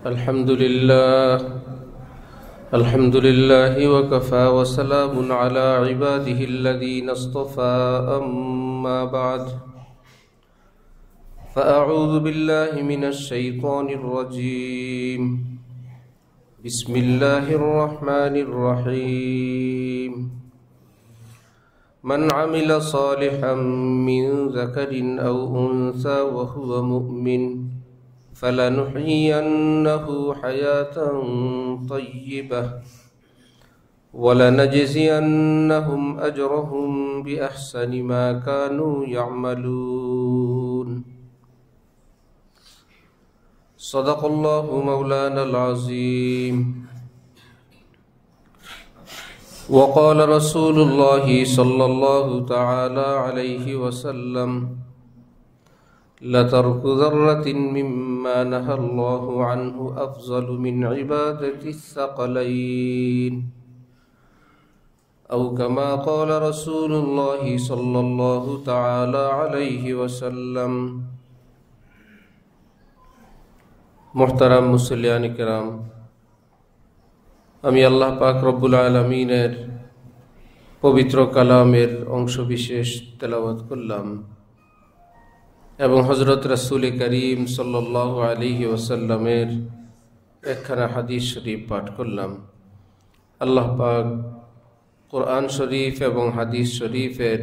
الحمد لله وكفى وسلام على عباده الذين اصطفى أما بعد فأعوذ بالله من الشيطان الرجيم بسم الله الرحمن الرحيم من عمل صالحا من ذكر أو أنثى وهو مؤمن فلنحيينه حياة طيبة ولنجزينهم أجرهم بأحسن ما كانوا يعملون صدق الله مولانا العظيم وقال رسول الله صلى الله تعالى عليه وسلم لترك ذرة مما نهى الله عنه أفضل من عبادة الثقلين أو كما قال رسول الله صلى الله تعالى عليه وسلم محترم মুসল্লিয়ান কিরাম, আমি আল্লাহ পাক রব্বুল আলামিনের পবিত্র কালামের অংশবিশেষ তেলাওয়াত করলাম এবং হযরত রাসূল করিম সাল্লাল্লাহু আলাইহি ওয়াসাল্লামের একখানা হাদিস শরীফ পাঠ করলাম। আল্লাহ পাক কোরআন শরীফ এবং হাদিস শরীফের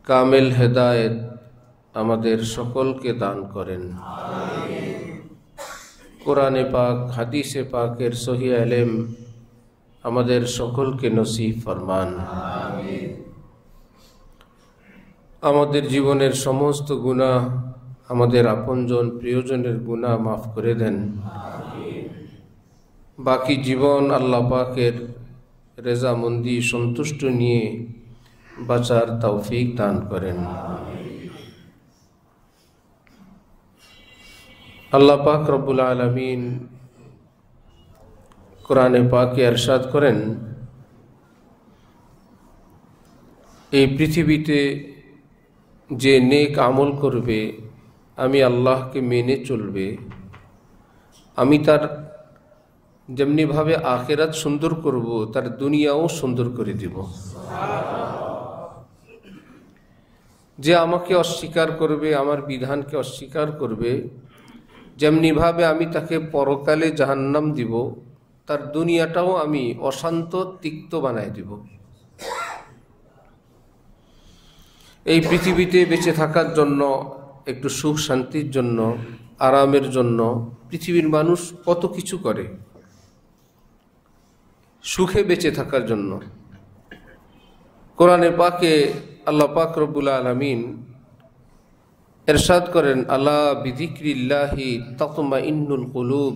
কামেল হেদায়েত আমাদের সকলকে দান করেন। কোরআনে পাক হাদিসে পাকের সহি ইলম আমাদের সকলকে নসিব ফরমান। আমাদের জীবনের সমস্ত গুনাহ, আমাদের আপনজন প্রিয়জনের গুনাহ মাফ করে দেন। বাকি জীবন আল্লাহ পাকের রেজামন্দি সন্তুষ্ট নিয়ে বাঁচার তৌফিক দান করেন। আল্লাহ পাক রব্বুল আলামিন কোরআনে পাকে ইরশাদ করেন, এই পৃথিবীতে যে নেক আমল করবে, আমি আল্লাহকে মেনে চলবে, আমি তার যেমনিভাবে আখিরাত সুন্দর করব, তার দুনিয়াও সুন্দর করে দিব। যে আমাকে অস্বীকার করবে, আমার বিধানকে অস্বীকার করবে, যেমনিভাবে আমি তাকে পরকালে জাহান্নাম দিব, তার দুনিয়াটাও আমি অশান্ত তিক্ত বানায় দিব। এই পৃথিবীতে বেঁচে থাকার জন্য, একটু সুখ শান্তির জন্য, আরামের জন্য পৃথিবীর মানুষ কত কিছু করে সুখে বেঁচে থাকার জন্য। কোরআনে পাকে আল্লাহ পাক রব্বুল আলামিন ইরশাদ করেন, আলা বিযিকরিল্লাহি তাতমাইন্নুল কুলুব।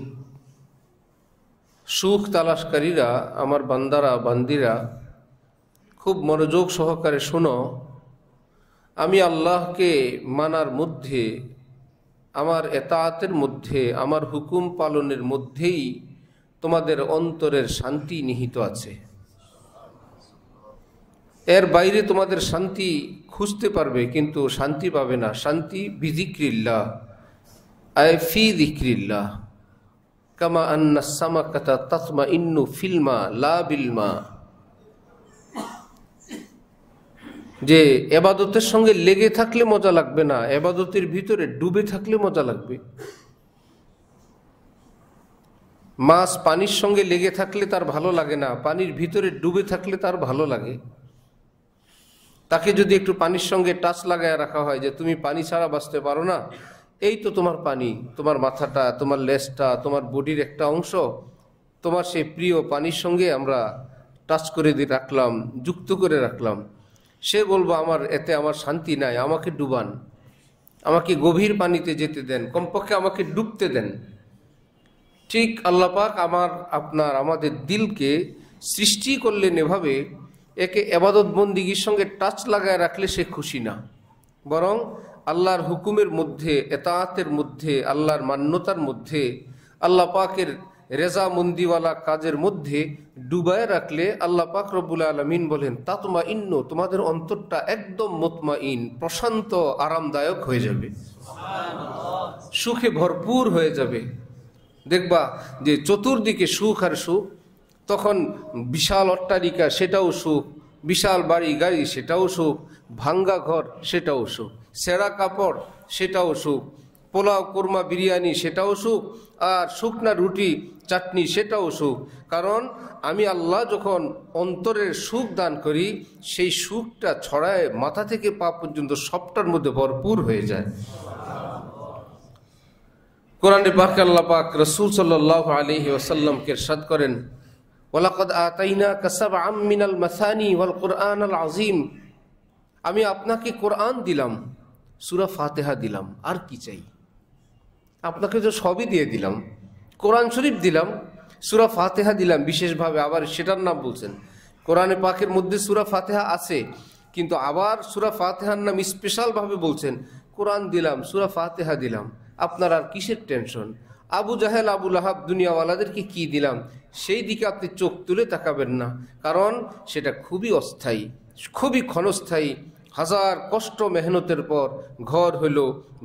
সুখ তালাশকারীরা, আমার বান্দারা বান্দিরা, খুব মনোযোগ সহকারে শোনো, আমি আল্লাহকে মানার মধ্যে, আমার এতাআতের মধ্যে, আমার হুকুম পালনের মধ্যেই তোমাদের অন্তরের শান্তি নিহিত আছে। এর বাইরে তোমাদের শান্তি খুঁজতে পারবে কিন্তু শান্তি পাবে না। শান্তি বিযিকরিল্লাহ, আই ফি যিকরিল্লাহ, কামা আন্নাস সামাকাতা তাতমাইন্নু ফিল মা লা বিল মা। যে ইবাদতের সঙ্গে লেগে থাকলে মজা লাগবে না, ইবাদতের ভিতরে ডুবে থাকলে মজা লাগবে। মাছ পানির সঙ্গে লেগে থাকলে তার ভালো লাগে না, পানির ভিতরে ডুবে থাকলে তার ভালো লাগে। তাকে যদি একটু পানির সঙ্গে টাচ লাগায় রাখা হয় যে তুমি পানি ছাড়া বাঁচতে পারো না, এই তো তোমার পানি, তোমার মাথাটা, তোমার লেজটা, তোমার বডির একটা অংশ, তোমার সেই প্রিয় পানির সঙ্গে আমরা টাচ করে দিয়ে রাখলাম, যুক্ত করে রাখলাম। সে বলবো আমার এতে আমার শান্তি নাই, আমাকে ডুবান, আমাকে গভীর পানিতে যেতে দেন, কমপক্ষে আমাকে ডুবতে দেন। ঠিক আল্লাহ পাক আমাদের দিলকে সৃষ্টি করলেন এভাবে, একে ইবাদত বন্দিগির সঙ্গে টাচ লাগায় রাখলে সে খুশি না, বরং আল্লাহর হুকুমের মধ্যে, এতাআতের মধ্যে, আল্লাহর মান্যতার মধ্যে, আল্লাহ পাকের রেজামন্দিওয়ালা কাজের মধ্যে ডুবায় রাখলে আল্লাহ পাক রব্বুল আলামিন বলেন, তাতমাইন্নু, তোমাদের অন্তরটা একদম মুতমাইন, প্রশান্ত, আরামদায়ক হয়ে যাবে, সুখে ভরপুর হয়ে যাবে। দেখবা যে চতুর্দিকে সুখ আর সুখ। তখন বিশাল অট্টালিকা সেটাও সুখ, বিশাল বাড়ি গাড়ি সেটাও সুখ, ভাঙ্গা ঘর সেটাও সুখ, সেরা কাপড় সেটাও সুখ, পোলাও কোরমা বিরিয়ানি সেটাও সুখ, আর শুকনা রুটি চাটনি সেটাও সুখ। কারণ আমি আল্লাহ যখন অন্তরের সুখ দান করি, সেই সুখটা ছড়ায় মাথা থেকে পা পর্যন্ত সবটার মধ্যে ভরপুর হয়ে যায়। কোরআনে পাকে আল্লাহ পাক রাসূল সাল্লাল্লাহু আলাইহি ওয়াসাল্লামকে ইরশাদ করেন, ওয়ালাকাদ আতাইনাকা সাবআম মিনাল মাসানি ওয়াল কুরআনাল আযীম, আমি আপনাকে কোরআন দিলাম, সূরা ফাতিহা দিলাম, আর কি চাই? আপনাকে তো সবই দিয়ে দিলাম, কোরআন শরীফ দিলাম, সূরা ফাতিহা দিলাম বিশেষভাবে, আবার সেটার নাম বলছেন। কোরআনে পাকের মধ্যে সূরা ফাতিহা আছে, কিন্তু আবার সূরা ফাতিহার নাম স্পেশালভাবে বলছেন, কোরআন দিলাম, সূরা ফাতিহা দিলাম, আপনার আর কিসের টেনশন? আবু জাহেল আবু লাহাব দুনিয়াওয়ালাদেরকে কি দিলাম, সেই দিকে আপনি চোখ তুলে তাকাবেন না, কারণ সেটা খুবই অস্থায়ী, খুবই ক্ষণস্থায়ী। হাজার কষ্ট মেহনতের পর ঘর হইল,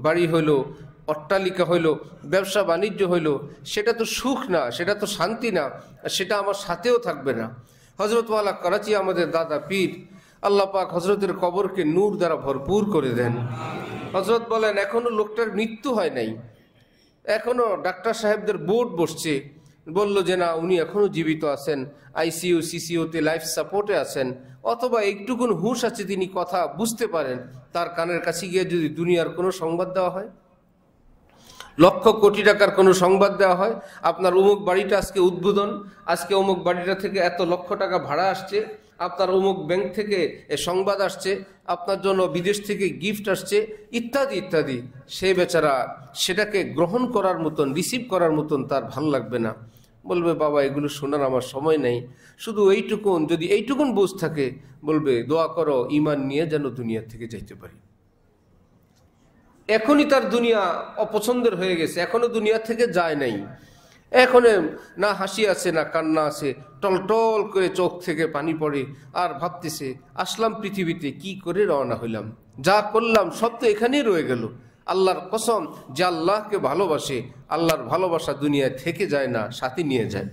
বাড়ি হইল, অট্টালিকা হইল, ব্যবসা বাণিজ্য হইল, সেটা তো সুখ না, সেটা তো শান্তি না, সেটা আমার সাথেও থাকবে না। হজরত ওয়ালা করাচি আমাদের দাদা পীর, আল্লাহ পাক হজরতের কবরকে নূর দ্বারা ভরপুর করে দেন। হজরত বলেন, এখনো লোকটার মৃত্যু হয় নাই, এখনো ডাক্তার সাহেবদের বোর্ড বসছে, বলল যে না উনি এখনো জীবিত আছেন, আইসিইউ সিসিইউতে লাইফ সাপোর্টে আছেন, অথবা একটুকুন হুঁশ আছে, তিনি কথা বুঝতে পারেন, তার কানের কাছে গিয়ে যদি দুনিয়ার কোনো সংবাদ দেওয়া হয়, লক্ষ কোটি টাকার কোনো সংবাদ দেওয়া হয়, আপনার অমুক বাড়িটা আজকে উদ্বোধন, আজকে অমুক বাড়িটা থেকে এত লক্ষ টাকা ভাড়া আসছে, আপনার অমুক ব্যাংক থেকে সংবাদ আসছে, আপনার জন্য বিদেশ থেকে গিফট আসছে, ইত্যাদি ইত্যাদি, সে বেচারা সেটাকে গ্রহণ করার মতন, রিসিভ করার মতন তার ভালো লাগবে না। বলবে বাবা এগুলো শোনার আমার সময় নেই, শুধু এইটুকুন, যদি এইটুকুন বুঝ থাকে, বলবে দোয়া করো ঈমান নিয়ে যেন দুনিয়া থেকে যাইতে পারি। এখনই তার দুনিয়া অপছন্দের হয়ে গেছে, এখনো দুনিয়া থেকে যায় নাই, এখনো না হাসি আছে না কান্না আছে, টলটল করে চোখ থেকে পানি পড়ে, আর ভাবতেছে আসলাম পৃথিবীতে কি করে রওনা হইলাম, যা করলাম সব তো এখানেই রয়ে গেল। আল্লাহর কসম, যে আল্লাহকে ভালোবাসে, আল্লাহর ভালোবাসা দুনিয়ায় থেকে যায় না, সাথে নিয়ে যায়।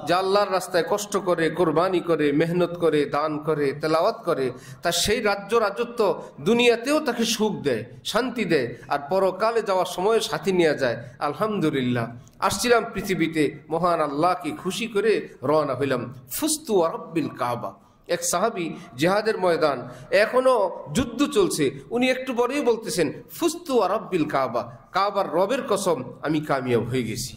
যে আল্লাহর রাস্তায় কষ্ট করে, কোরবানি করে, মেহনত করে, দান করে, তেলাওয়াত করে, তার সেই রাজত্ব দুনিয়াতেও তাকে সুখ দেয়, শান্তি দেয়, আর পরকালে যাওয়ার সময় সাথে নিয়ে যায়। আলহামদুলিল্লাহ, আসছিলাম পৃথিবীতে, মহান আল্লাহকে খুশি করে রওনা হইলাম। ফুস্তু ওয়া রাব্বিল কাবা। এক সাহাবী জিহাদের ময়দান, এখনো যুদ্ধ চলছে, উনি একটু পরেই বলতেছেন ফুস্তু ওয়া রাব্বিল কাবা, কাবার রবের কসম আমি কামিয়াব হয়ে গেছি।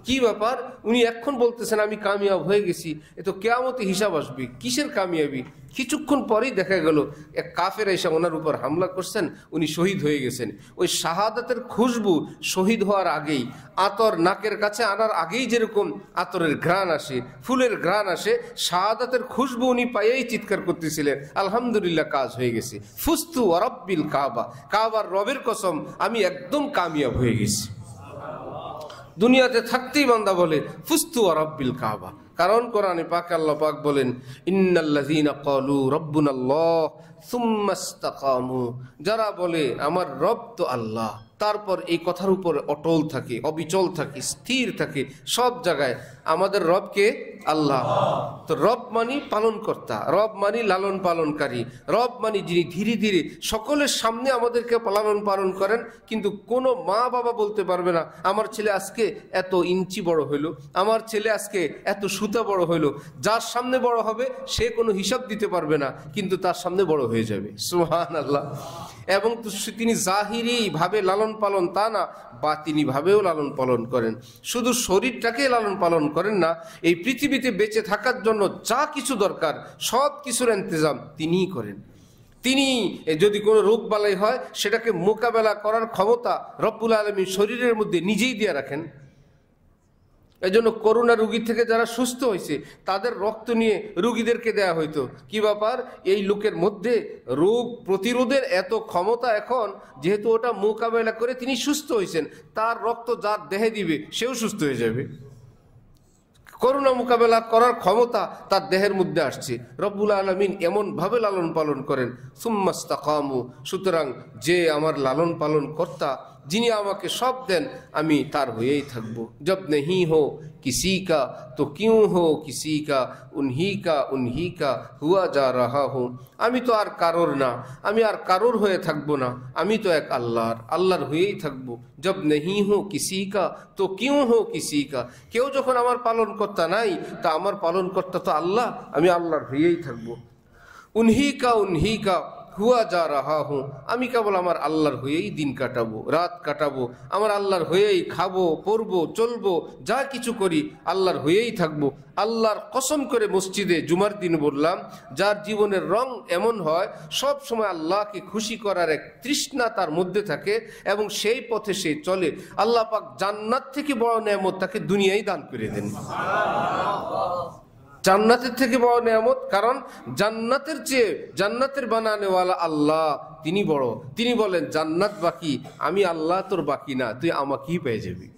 কি ব্যাপার? উনি এখন বলতেছেন আমি কামিয়াব হয়ে গেছি, এ তো কিয়ামতে হিসাব আসবে, কিসের কামিয়াবি? কিছুক্ষণ পরেই দেখা গেল এক কাফের এসে ওনার উপর হামলা করছেন, উনি শহীদ হয়ে গেছেন। ওই শাহাদাতের খুশবু শহীদ হওয়ার আগেই, আতর নাকের কাছে আনার আগেই যেরকম আতরের ঘ্রাণ আসে, ফুলের ঘ্রাণ আসে, শাহাদাতের খুশবু উনি পাইয়েই চিৎকার করতেছিলেন, আলহামদুলিল্লাহ কাজ হয়ে গেছে। ফুস্তু ওয়া রাব্বিল কাবা, কাবার রবের কসম আমি একদম কামিয়াব হয়ে গেছি। দুনিয়াতে থাকতেই বান্দা বলে ফুস্তু ওয়া রাব্বিল কাবা, কারণ কোরআনে পাকে আল্লাহ পাক বলেন ইন্নাল্লাযীনা ক্বালু রাব্বুনাল্লাহ সুম্মা ইসতাকামু, যারা বলে আমার রব তো আল্লাহ, তারপর এই কথার উপর অটল থাকে, অবিচল থাকে, স্থির থাকে সব জায়গায়, আমাদের রবকে আল্লাহ। তো রব মানি পালনকর্তা, রব মানি লালন পালনকারী, রব মানি যিনি ধীরে ধীরে সকলের সামনে আমাদেরকে লালন পালন করেন, কিন্তু কোনো মা বাবা বলতে পারবে না আমার ছেলে আজকে এত ইঞ্চি বড় হইলো, আমার ছেলে আজকে এত সুতা বড় হইলো। যার সামনে বড় হবে সে কোনো হিসাব দিতে পারবে না, কিন্তু তার সামনে বড় হয়ে যাবে। সুবহানাল্লাহ। এবং তিনি জাহিরি ভাবে লালন পালন তা না, বাতিনি ভাবেও লালন পালন করেন। শুধু শরীরটাকে লালন পালন করেন না, এই পৃথিবীতে বেঁচে থাকার জন্য যা কিছু দরকার সব কিছুর ইন্তজাম তিনিই করেন। তিনি যদি কোনো রোগ বালাই হয় সেটাকে মোকাবেলা করার ক্ষমতা রব্বুল আলামিন শরীরের মধ্যে নিজেই দিয়ে রাখেন। এই জন্য করোনা রোগী থেকে যারা সুস্থ হয়েছে তাদের রক্ত নিয়ে রোগীদেরকে দেয়া হইতো। কি ব্যাপার? এই লোকের মধ্যে রোগ প্রতিরোধের এত ক্ষমতা এখন, যেহেতু ওটা মোকাবেলা করে তিনি সুস্থ হয়েছেন, তার রক্ত যার দেহে দিবে সেও সুস্থ হয়ে যাবে। করোনা মোকাবেলা করার ক্ষমতা তার দেহের মধ্যে আসছে। রব্বুল আলামিন এমন ভাবে লালন পালন করেন, সুম্মা ইসতাকামু। সুতরাং যে আমার লালন পালন কর্তা যিনি আমাকে সব দেন আমি তার হয়েই থাকবো। জব নেহি হো কিসি কা তো কিউ হো কিসি কা উনহি কা হুয়া যা রাহা হো। আমি তো আর কারোর না, আমি আর কারোর হয়ে থাকবো না, আমি তো এক আল্লাহর হয়েই থাকবো। জব নেহি হো কিসি কা তো কিউ হো কিসি কা। কেউ যখন আমার পালনকর্তা নাই, তা আমার পালনকর্তা তো আল্লাহ, আমি আল্লাহর হয়েই থাকবো। উনহি কা হুয়া যা রাহা হুঁ, আমি কেবল আমার আল্লাহর হয়েই দিন কাটাবো, রাত কাটাবো, আমার আল্লাহর হয়েই খাবো, পরবো, চলবো, যা কিছু করি আল্লাহর হয়েই থাকবো। আল্লাহর কসম করে মসজিদে জুমার দিন বললাম, যার জীবনের রং এমন হয় সব সময় আল্লাহকে খুশি করার এক তৃষ্ণা তার মধ্যে থাকে এবং সেই পথে সে চলে, আল্লাহ পাক জান্নাত থেকে বড় নেয়ামত তাকে দুনিয়ায় দান করে দেন। জান্নাতের থেকে বড় নেয়ামত, কারণ জান্নাতের চেয়ে জান্নাতের বানানেওয়ালা আল্লাহ তিনি বড়। তিনি বলেন জান্নাত বাকি, আমি আল্লাহ তোর বাকি না, তুই আমাকেই পেয়ে যাবি।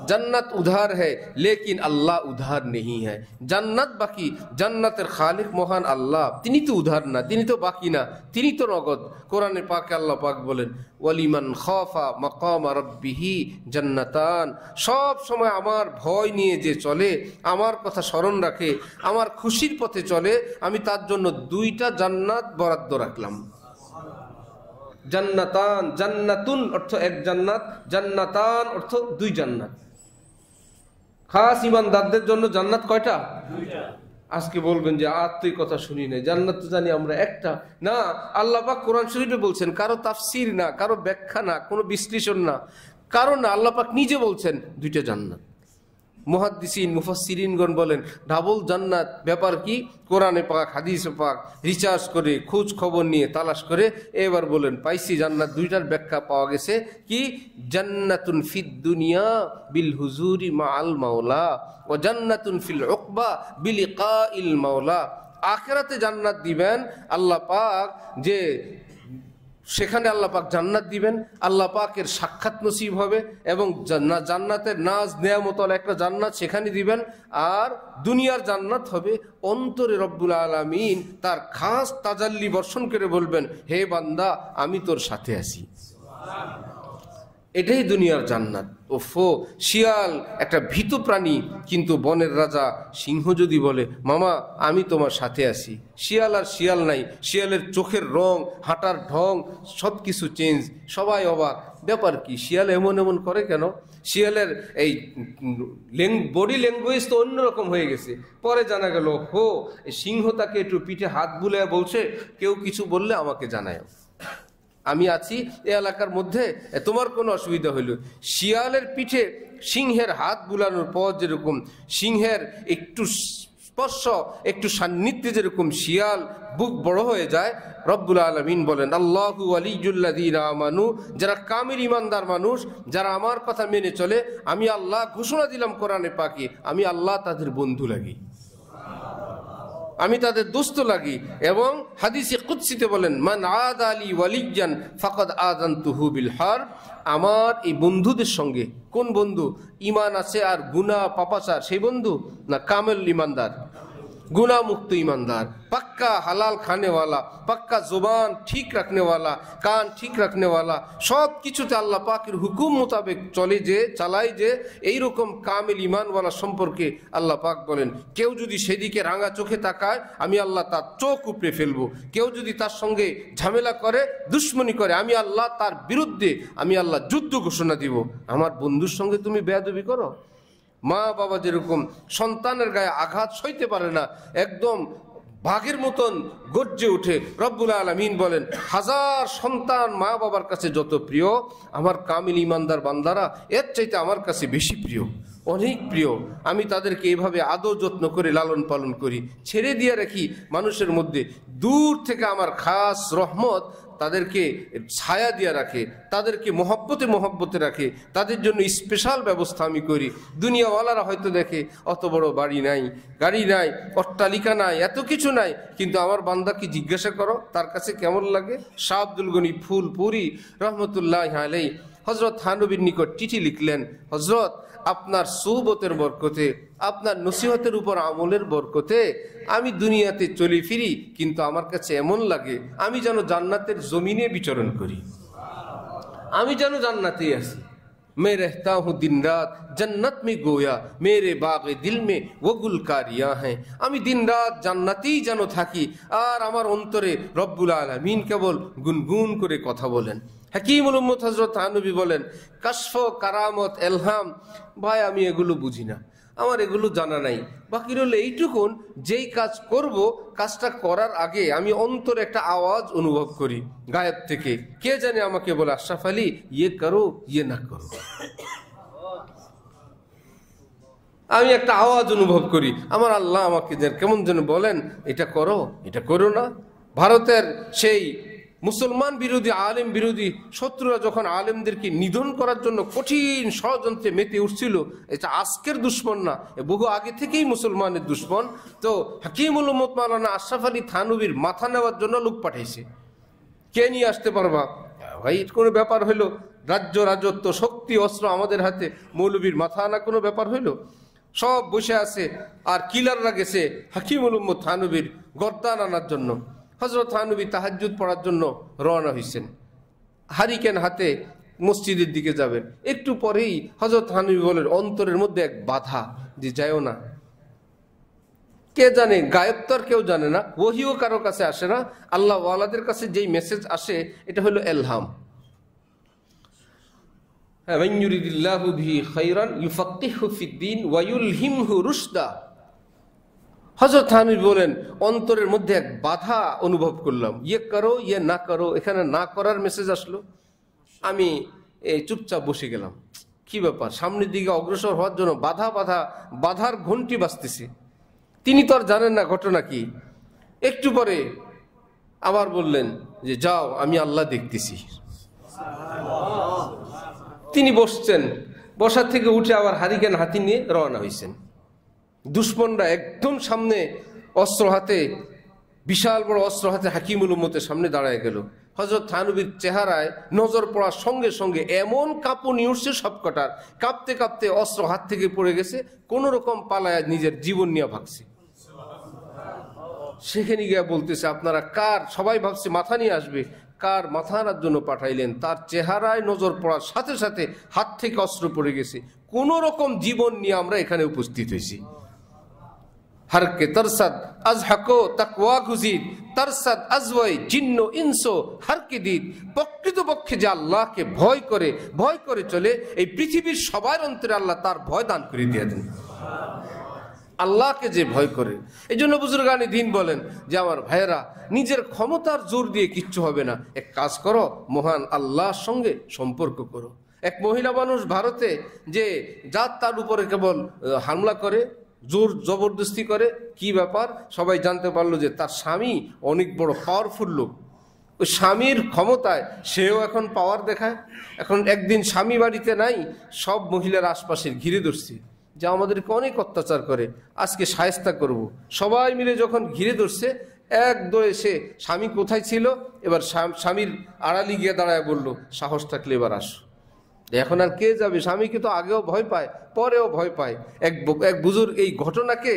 जन्नत उधार है लेकिन अल्लाह उधार नहीं है। जन्नत बाकी, जन्नतेर खालिक महान अल्लाह, तिनी तो उधार ना, तिनी तो बाकी ना, तिनी तो नगद। कुराने पाके अल्लाह पाक बोलेन वलिमान खाफा मकाम रब्बिही जन्नतान। सब समय आमार भय निये जे चले, आमार कथा स्मरण राखे, आमार खुशिर पथे चले, आमी तार जन्य दुइटा जान्नात बराद्द राखलाम। জান্নাতান, জান্নাতুন অর্থ এক জান্নাত, জান্নাতান অর্থ দুই জান্নাত। খাস ইমানদারদের জন্য জান্নাত কয়টা? দুইটা। আজকে বলবেন যে আর তুই কথা শুনি নাই, জান্নাত তো জানি আমরা একটা। না, আল্লাহ পাক কোরআন শরীফে বলছেন, কারো তাফসীর না, কারো ব্যাখ্যা না, কোনো বিশ্লেষণ না, কারণ না, আল্লাহ পাক নিজে বলছেন দুইটা জান্নাত। মুহাদ্দিসিন মুফাসসিরিনগণ বলেন ডাবল জান্নাত ব্যাপার কি? কোরআনে পাক হাদিসে পাক রিসার্চ করে খোঁজ খবর নিয়ে তালাশ করে এবার বলেন পাইছি জান্নাত দুইটার ব্যাখ্যা পাওয়া গেছে কি, জান্নাতুন ফিদ দুনিয়া বিল হুজুরি মাআল মাওলা ওয়া জান্নাতুন ফিল উকবা বিলিকাইল মাওলা। আখিরাতে জান্নাত দিবেন আল্লাহ পাক, যে সেখানে আল্লাহ পাক জান্নাত দিবেন, আল্লাহ পাকের সাক্ষাৎ নসিব হবে এবং জান্নাতের নাজ নেয়ামত একটা জান্নাত সেখানে দিবেন। আর দুনিয়ার জান্নাত হবে অন্তরে রব্বুল আলামিন তার খাস তাজাল্লি বর্ষণ করে বলবেন, হে বান্দা আমি তোর সাথে আছি। এটাই দুনিয়ার জান্নাত। ওফো, শিয়াল একটা ভীতু প্রাণী, কিন্তু বনের রাজা সিংহ যদি বলে মামা আমি তোমার সাথে আছি, শিয়াল আর শিয়াল নাই, শিয়ালের চোখের রং, হাঁটার ঢং সব কিছু চেঞ্জ, সবাই অবাক, ব্যাপার কি শিয়াল এমন এমন করে কেন? শিয়ালের এই বডি ল্যাঙ্গুয়েজ তো অন্যরকম হয়ে গেছে। পরে জানা গেল হো সিংহ তাকে একটু পিঠে হাত বুলে বলছে, কেউ কিছু বললে আমাকে জানায়, আমি আছি এ এলাকার মধ্যে, তোমার কোনো অসুবিধা হইল। শিয়ালের পিঠে সিংহের হাত বুলানোর পর যেরকম সিংহের একটু স্পর্শ, একটু সান্নিধ্যে যেরকম শিয়াল বুক বড় হয়ে যায়, রব্বুল আলামিন বলেন আল্লাহু ওয়ালিয়ুল্লাযীনা আমানু, যারা কামিল ঈমানদার মানুষ, যারা আমার কথা মেনে চলে, আমি আল্লাহ ঘোষণা দিলাম কোরআনে পাকে, আমি আল্লাহ তাদের বন্ধু লাগি, আমি তাদের দোস্ত লাগি। এবং হাদিসে কুদসিতে বলেন মান আদা আলী ওয়ালিয়ান ফাকাদ আযানতুহু বিল হারব। আমার এই বন্ধুদের সঙ্গে, কোন বন্ধু? ঈমান আছে আর গুনাহ পাপাচার সেই বন্ধু না, কামেল ঈমানদার, गुनाह मुक्त ईमानदार, पक्का हलाल खाने वाला, पक्का जुबान ठीक रखने वाला, कान ठीक रखने वाला, सब किछुते आल्लाह पाकेर हुकुम मोताबेक चले जे चालाय जे एई रकम कामिल ईमान वाला सम्पर्के आल्लाह पाक बोलेन केउ जोदि सेदिके रांगा चोखे ताकाय आमी आल्लाह तार चोख उपड़े फेलबो, केउ जोदि तार संगे झमेला करे दुश्मनी करे आमी आल्लाह तार बिरुद्धे आमी आल्लाह युद्ध घोषणा दिब। आमार बंधुर संगे तुमि बेयादबी करो। মা বাবা যেরকম সন্তানের গায়ে আঘাত সইতে পারে না, একদম বাঘের মতন গর্জে ওঠে, রব্বুল আলামিন বলেন হাজার সন্তান মা বাবার কাছে যত প্রিয়, আমার কামিল ইমানদার বান্দারা এর চাইতে আমার কাছে বেশি প্রিয়, অনেক প্রিয়। আমি তাদেরকে এইভাবে আদর যত্ন করে লালন পালন করি, ছেড়ে দিয়ে রাখি মানুষের মধ্যে। দূর থেকে আমার খাস রহমত তাদেরকে ছায়া দিয়ে রাখে, তাদেরকে মহব্বতে মহব্বতে রাখে, তাদের জন্য স্পেশাল ব্যবস্থা আমি করি। দুনিয়াওয়ালারা হয়তো দেখে অত বড় বাড়ি নাই, গাড়ি নাই, অট্টালিকা নাই, এত কিছু নাই, কিন্তু আমার বান্দাকে জিজ্ঞাসা করো তার কাছে কেমন লাগে। শাহ আব্দুল গনি ফুলপুরি রহমতুল্লাহ আলাইহি হযরত থানবীর নিকট চিঠি লিখলেন, হযরত আপনার সুহবতের বরকতে, আপনার নসিহতের উপর আমলের বরকতে আমি দুনিয়াতে চলি ফিরি, কিন্তু আমার কাছে এমন লাগে আমি যেন জান্নাতের জমিনে বিচরণ করি। আমি যেন জান্নাতে আছি। मैं रहता हूँ दिन रात जन्नत में गोया मेरे बागे दिल में वो गुलकारियाँ हैं। আমি দিন রাত জান্নাতেই যেন থাকি, আর আমার অন্তরে রব্বুল আলামিন কেবল গুনগুন করে কথা বলেন। হাকিমুল উম্মত হযরত থানভী বলেন, কাশফ, কারামত, এলহাম, ভাই আমি এগুলো বুঝি না, আমার এগুলো জানা নাই। বাকি রইল এইটুকুন, যেই কাজ করব কাজটা করার আগে আমি অন্তরে একটা আওয়াজ অনুভব করি গায়েব থেকে, কে জানে আমাকে বলে, আশরাফ আলী ইয়ে করো ইয়ে না করো। আমি একটা আওয়াজ অনুভব করি, আমার আল্লাহ আমাকে কেমন যেন বলেন, এটা করো এটা করো না। ভারতের সেই মুসলমান বিরোধী, আলেম বিরোধী শত্রুরা যখন আলেমদেরকে নিধন করার জন্য কঠিন ষড়যন্ত্রে মেতে উঠছিল, এটা আজকের দুশ্মন না, বহু আগে থেকেই মুসলমানের দুশ্মন। তো হাকিমুল উম্মত মাওলানা আশরাফ আলী থানভীর মাথা নেওয়ার জন্য লোক পাঠাইছে। কে নিয়ে আসতে পারবা? ভাই কোনো ব্যাপার হইলো? রাজ্য, রাজত্ব, শক্তি, অস্ত্র আমাদের হাতে, মৌলবীর মাথা আনা কোনো ব্যাপার হইলো? সব বসে আছে, আর কিলাররা গেছে হাকিমুল উম্মত থানভীর গর্দান আনার জন্য। হযরত থানভী তাহাজ্জুদ পড়ার জন্য রওনা হয়েছেন, হারিকেন হাতে মসজিদের দিকে যাবেন। একটু পরেই হযরত থানভী বলেন, অন্তরের মধ্যে এক বাধা, যে যাইও না। কে জানে, গায়েব তো আর কেউ জানে না, ওহিও কারো কাছে আসে না, আল্লাহ ওয়ালাদের কাছে যেই মেসেজ আসে এটা হলো এলহাম। মান ইউরিদিল্লাহু বিহি খায়রান ইউফাক্কিহু ফিদ্দীন ওয়া ইউলহিমহু রুশদা। হযরত থানভী বলেন, অন্তরের মধ্যে এক বাধা অনুভব করলাম, ইয়ে করো ইয়ে না করো, এখানে না করার মেসেজ আসলো। আমি চুপচাপ বসে গেলাম। কি ব্যাপার? সামনের দিকে অগ্রসর হওয়ার জন্য বাধার ঘন্টি বাজতেছে। তিনি তো আর জানেন না ঘটনা কি। একটু পরে আবার বললেন যে যাও, আমি আল্লাহ দেখতেছি। তিনি বসছেন, বসার থেকে উঠে আবার হারিকেন হাতি নিয়ে রওনা হয়েছেন। দুশ্মনরা একদম সামনে অস্ত্র হাতে, বিশাল বড় অস্ত্র হাতে হাকিমুল উম্মতের সামনে দাঁড়ায় গেল। হযরত থানভীর চেহারায় নজর পড়ার সঙ্গে সঙ্গে এমন কাঁপুনি উঠছে সবকটার, কাঁপতে কাঁপতে অস্ত্র হাত থেকে পড়ে গেছে, কোন রকম পালায় নিজের জীবন নিয়ে ভাগছে। সেখানে গিয়ে বলতেছে, আপনারা কার, সবাই ভাবছে মাথা নিয়ে আসবে, কার মাথা আনার জন্য পাঠাইলেন? তার চেহারায় নজর পড়ার সাথে সাথে হাত থেকে অস্ত্র পড়ে গেছে, কোন রকম জীবন নিয়ে আমরা এখানে উপস্থিত হয়েছি। হারকে তরসাদ আজহাকো তাকওয়া গুজিদ তরসাদ আজওয়াই জিন্ন ইনসো হারকে দিদ। প্রকৃতপক্ষে যে আল্লাহকে ভয় করে চলে, এই পৃথিবীর সবার অন্তরে আল্লাহ তার ভয় দান করে দিয়ে দেন। আল্লাহকে যে ভয় করে, এই জন্য বুজুর্গানি দ্বীন বলেন যে আমার ভাইয়েরা, নিজের ক্ষমতার জোর দিয়ে কিচ্ছু হবে না, এক কাজ করো, মহান আল্লাহর সঙ্গে সম্পর্ক করো। এক মহিলা মানুষ ভারতে যে জাত তার উপরে কেবল হামলা করে, জোর জবরদস্তি করে, কি ব্যাপার? সবাই জানতে পারলো যে তার স্বামী অনেক বড় পাওয়ারফুল লোক। ওই স্বামীর ক্ষমতায় সেও এখন পাওয়ার দেখায়। এখন একদিন স্বামী বাড়িতে নাই, সব মহিলার আশপাশের ঘিরে ধরছে যে আমাদেরকে অনেক অত্যাচার করে, আজকে শায়েস্তা করব। সবাই মিলে যখন ঘিরে ধরছে, এক দৌড়ে সে, স্বামী কোথায় ছিল, এবার স্বামীর আড়ালি গিয়ে দাঁড়ায় বলল, সাহস থাকলে এবার আসো। এখন আর কে যাবে? স্বামীকে তো আগেও ভয় পায়, পরেও ভয় পায়। এক বুজুর্গ এই ঘটনাকে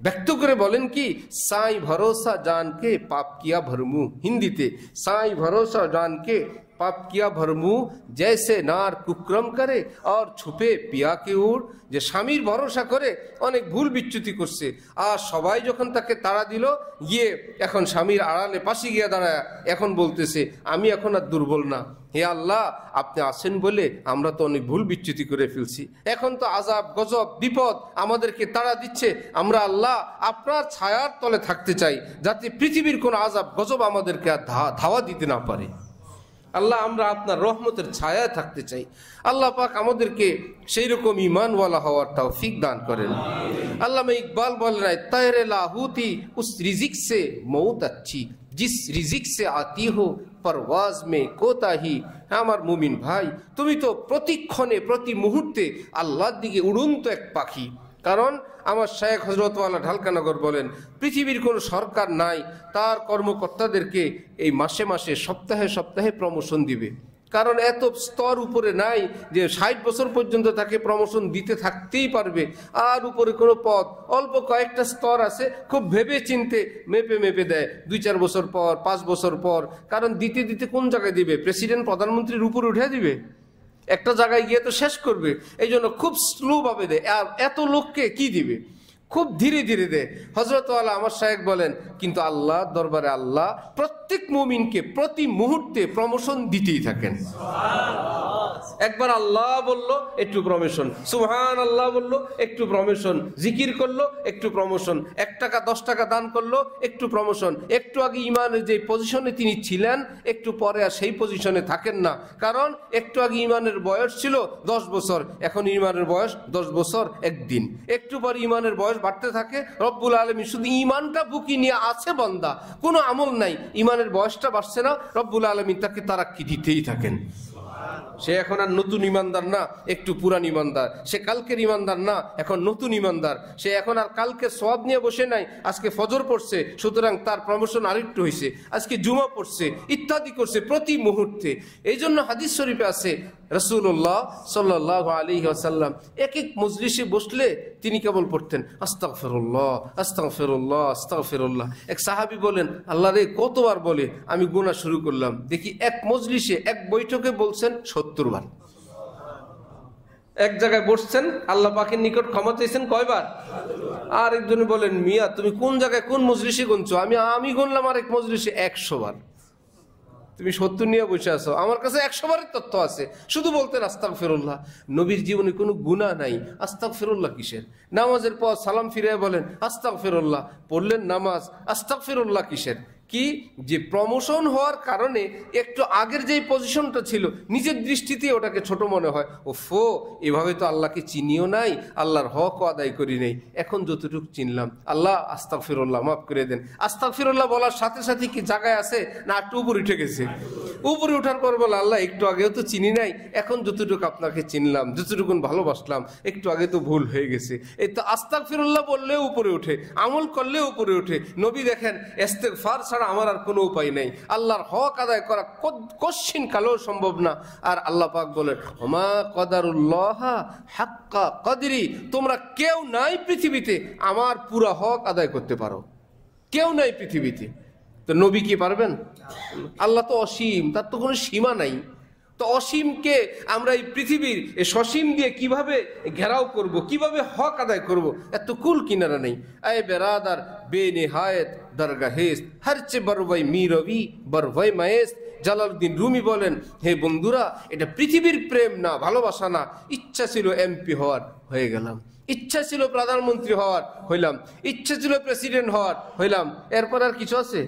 ব্যক্ত করে বলেন কি, সাই ভরসা জানকে পাপ কিয়া ভরমু। হিন্দিতে, সাই ভরসা জানকে পাপ কিয়া ভরমু জैसे নার কুক্রম করে আর ছুপে পিয়া কে উড়। যে স্বামীর ভরসা করে অনেক ভুল বিচ্যুতি করছে, আর সবাই যখন তাকে তাড়া দিল, গিয়ে এখন স্বামীর আড়ালে পাশে গিয়ে দাঁড়ায় এখন বলতেছে, আমি এখন আর দুর্বল না, হে আল্লাহ আপনি আছেন বলে আমরা তো অনেক ভুল বিচ্যুতি করে ফেলছি, এখন তো আযাব গজব বিপদ আমাদেরকে তাড়া দিচ্ছে, আমরা আল্লাহ আপনার ছায়ার তলে থাকতে চাই, যাতে পৃথিবীর কোন আযাব গজব আমাদেরকে আর ধাওয়া দিতে না পারে। আল্লাহ আমরা আপনার রহমতের ছায়ায় থাকতে চাই। আল্লাহ পাক আমাদেরকে সেই রকম ঈমানওয়ালা হওয়ার তৌফিক দান করেন। আল্লামা ইকবাল বলেন, তায়রে লাহুতি উস রিজিক সে মৌত अच्छी जिस रिजिक से आती हो परवाज में कोताही। আমার মুমিন ভাই, তুমি তো প্রতিক্ষণে প্রতি মুহূর্তে আল্লাহর দিকে উড়ন্ত এক পাখি। কারণ আমার শায়েখ হযরতওয়ালা ঢালকানগর বলেন, পৃথিবীর কোনো সরকার নাই, তার কর্মকর্তাদেরকে এই মাসে মাসে সপ্তাহে সপ্তাহে প্রমোশন দিবে। কারণ এত স্তর উপরে নাই যে 60 বছর পর্যন্ত তাকে প্রমোশন দিতে থাকতেই পারবে। আর উপরে কোনো পদ অল্প কয়েকটা স্তর আছে, খুব ভেবে চিনতে মেপে মেপে দেয় 2-4 বছর পর, 5 বছর পর। কারণ দিতে দিতে কোন জায়গায় দিবে? প্রেসিডেন্ট প্রধানমন্ত্রীর উপরে উঠে দিবে, একটা জায়গায় গিয়ে তো শেষ করবে। এই জন্য খুব স্লো ভাবে দেয়। আর এত লোককে কি দিবে? খুব ধীরে ধীরে দেয়। হযরত আলা আমার শায়েখ বলেন, কিন্তু আল্লাহ দরবারে আল্লাহ প্রত্যেক মুমিনকে প্রতি মুহূর্তে প্রমোশন দিতেই থাকেন। একবার আল্লাহ বলল একটু প্রমোশন, সুবহান আল্লাহ বলল একটু প্রমোশন, জিকির করলো একটু প্রমোশন, 1 টাকা 10 টাকা দান করলো একটু প্রমোশন। একটু আগে ইমানের যে পজিশনে তিনি ছিলেন, একটু পরে আর সেই পজিশনে থাকেন না। কারণ একটু আগে ইমানের বয়স ছিল 10 বছর, এখন ইমানের বয়স 10 বছর 1 দিন। একটু পরে ইমানের বয়স বাড়তে থাকে। রব্বুল আলামিন শুধু ইমানটা বুকি নিয়ে আছে বান্দা, কোনো আমল নাই, ইমানের বয়সটা বাড়ছে না, রব্বুল আলামিন তাকে তারাক্কি দিতেই থাকেন। সে এখন আর নতুন ইমানদার না, একটু পুরান ইমানদার। সে কালকের ইমানদার না, এখন নতুন ইমানদার। সে এখন আর কালকে সওয়াব নিয়ে বসে নাই, আজকে ফজর পড়ছে, সুতরাং তার প্রমোশন আরেকটু হয়েছে, আজকে জুমা পড়ছে, ইত্যাদি করছে প্রতি মুহূর্তে। এই জন্য হাদিস শরীফে আছে রাসূলুল্লাহ সাল্লাল্লাহু আলাইহি ওয়াসাল্লাম এক এক মজলিসে বসলে তিনি কেবল পড়তেন আস্তাগফিরুল্লাহ আস্তাগফিরুল্লাহ আস্তাগফিরুল্লাহ। এক সাহাবী বলেন, আল্লাহ রে কতবার বলে আমি গুনাহ শুরু করলাম। দেখি এক মজলিসে এক বৈঠকে বলছেন 70 বার। এক জায়গায় বসছেন, আল্লাহ পাকের নিকট ক্ষমা চাইছেন কয়বার? আর একজনে বলেন, মিয়া তুমি কোন জায়গায় কোন মজলিসে গুনছো? আমি গুনলাম আরেক মজলিসে 100 বার। তুমি 70 নিয়ে বসে আছো, আমার কাছে 100 বারের তথ্য আছে। শুধু বলতেন আস্তাগফিরুল্লাহ। নবীর জীবনে কোনো গুনাহ নাই, আস্তাগফিরুল্লাহ কিসের? নামাজের পর সালাম ফিরে বলেন আস্তাগফিরুল্লাহ, পড়লেন নামাজ, আস্তাগফিরুল্লাহ কিসের? কি যে প্রমোশন হওয়ার কারণে একটু আগের যেই পজিশনটা ছিল নিজের দৃষ্টিতে ওটাকে ছোট মনে হয়। ওফো, এভাবে তো আল্লাহকে চিনিও নাই, আল্লাহর হকও আদায় করি নাই, এখন যতটুকু চিনলাম আল্লাহ আস্তাগফিরুল্লাহ মাফ করে দেন। আস্তাগফিরুল্লাহ বলার সাথে সাথে কি জায়গায় আছে না একটু উপরে উঠে গেছে? উপরে উঠার পর বলে, আল্লাহ একটু আগেও তো চিনি নাই, এখন যতটুকু আপনাকে চিনলাম, যতটুকু ভালোবাসলাম, একটু আগে তো ভুল হয়ে গেছে। এই তো আস্তাগফিরুল্লাহ বললেও উপরে ওঠে, আমল করলেও উপরে ওঠে। নবী দেখেন ইস্তেগফার ছাড়া আমার আর কোনো উপায় নেই, আল্লাহর হক আদায় করা কশ্চিন কালেও সম্ভব না। আর আল্লাহ পাক বলেন, ওমা কদারুল্লাহ হাক্কা কদরি, তোমরা কেউ নাই পৃথিবীতে আমার পুরা হক আদায় করতে পারো, কেউ নাই পৃথিবীতে। তো নবী কি পারবেন? আল্লাহ তো অসীম, তার তো কোনো সীমা নাই। তো অসীমকে আমরা এই পৃথিবীর সসীম দিয়ে কিভাবে ঘেরাও করব, কিভাবে হক আদায় করব, এত কুল কিনারা নেই। আয় বেরাদার বেনিহায়েত দরগাহেস্ত হরচে বরওয়াই মিরবি বরওয়াই মায়েস্ত। জালালউদ্দিন রুমি বলেন, হে বন্ধুরা, এটা পৃথিবীর প্রেম না, ভালোবাসা না। ইচ্ছা ছিল এমপি হওয়ার, হয়ে গেলাম। ইচ্ছা ছিল প্রধানমন্ত্রী হওয়ার, হইলাম। ইচ্ছা ছিল প্রেসিডেন্ট হওয়ার, হইলাম। এরপর আর কিছু আছে?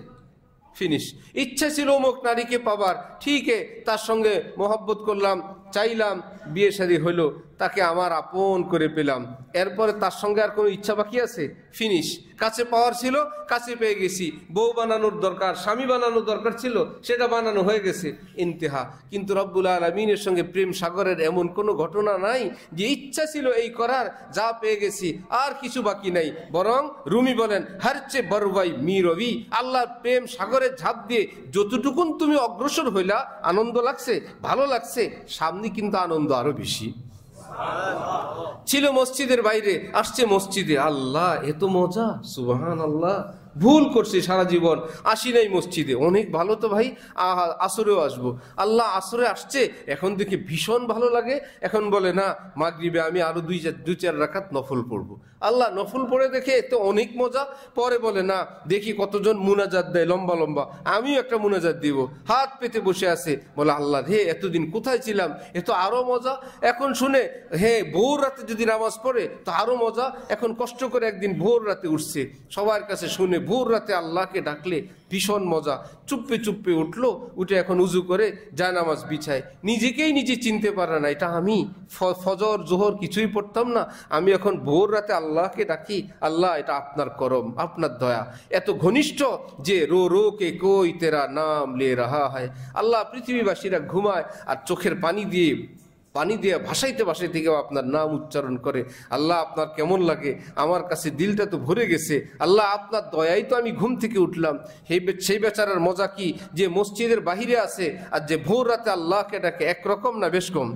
ফিনিশ। ইচ্ছা ছিল অমুক নারীকে পাবার, ঠিক তার সঙ্গে মোহাব্বত করলাম, চাইলাম, বিয়ে শাদী হইলো, তাকে আমার আপন করে পেলাম। এরপরে তার সঙ্গে আর কোনো ইচ্ছা বাকি আছে? ফিনিশ। কাছে পাওয়ার ছিল, কাছে পেয়ে গেছি। বউ বানানোর দরকার, স্বামী বানানোর দরকার ছিল, সেটা বানানো হয়ে গেছে, ইন্তেহা। কিন্তু রব্বুল আলামিনের সঙ্গে প্রেম সাগরের এমন কোনো ঘটনা নাই যে ইচ্ছা ছিল এই করার, যা পেয়ে গেছি, আর কিছু বাকি নাই। বরং রুমি বলেন, হারচে বরওয়াই মিরবি, আল্লাহর প্রেম সাগরে ঝাঁপ দিয়ে যতটুকুন তুমি অগ্রসর হইলা, আনন্দ লাগছে, ভালো লাগছে, সামনে কিন্তু আনন্দ আরো বেশি। ছিল মসজিদের বাইরে, আসছে মসজিদে, আল্লাহ এত মজা, সুবহানাল্লাহ। ভুল করছি সারা জীবন, আসি নাই মসজিদে, অনেক ভালো তো ভাই, আসরেও আসবো। আল্লাহ আসরে আসছে, এখন দেখে ভীষণ ভালো লাগে। এখন বলে না, মাগরিবে আমি আরো 2-4 রাকাত নফল পড়বো। আল্লাহ নফল পড়ে দেখে এতে অনেক মজা। পরে বলে না, দেখি কতজন মুনাজাত দেয় লম্বা লম্বা, আমিও একটা মুনাজাত দিব। হাত পেতে বসে আছে, বলে আল্লাহ হে এতদিন কোথায় ছিলাম, এ তো আরো মজা। এখন শুনে, হে ভোর রাতে যদি নামাজ পড়ে তো আরো মজা। এখন কষ্ট করে একদিন ভোর রাতে উঠছে, সবার কাছে শুনে ভোর রাতে আল্লাহকে ডাকলে ভীষণ মজা। চুপে চুপে উঠলো, উঠে এখন উজু করে যায় নামাজ বিছায়। নিজেকেই নিজে চিনতে পারে না, এটা আমি ফজর জোহর কিছুই পড়তাম না, আমি এখন ভোর রাতে আল্লাহকে ডাকি। আল্লাহ এটা আপনার করম, আপনার দয়া, এত ঘনিষ্ঠ যে রো রো কে কোই তেরা নাম লে রাহা হয়। আল্লাহ পৃথিবীবাসীরা ঘুমায় আর চোখের পানি দিয়ে পানি দিয়ে ভাসাইতে ভাসাইতে কেউ আপনার নাম উচ্চারণ করে, আল্লাহ আপনার কেমন লাগে, আমার কাছে দিলটা তো ভরে গেছে, আল্লাহ আপনার দয়াই তো আমি ঘুম থেকে উঠলাম। সেই বেচারার মজা কি, যে মসজিদের বাহিরে আছে আর যে ভোর রাতে আল্লাহকে ডাকে, একরকম না বেশ কম?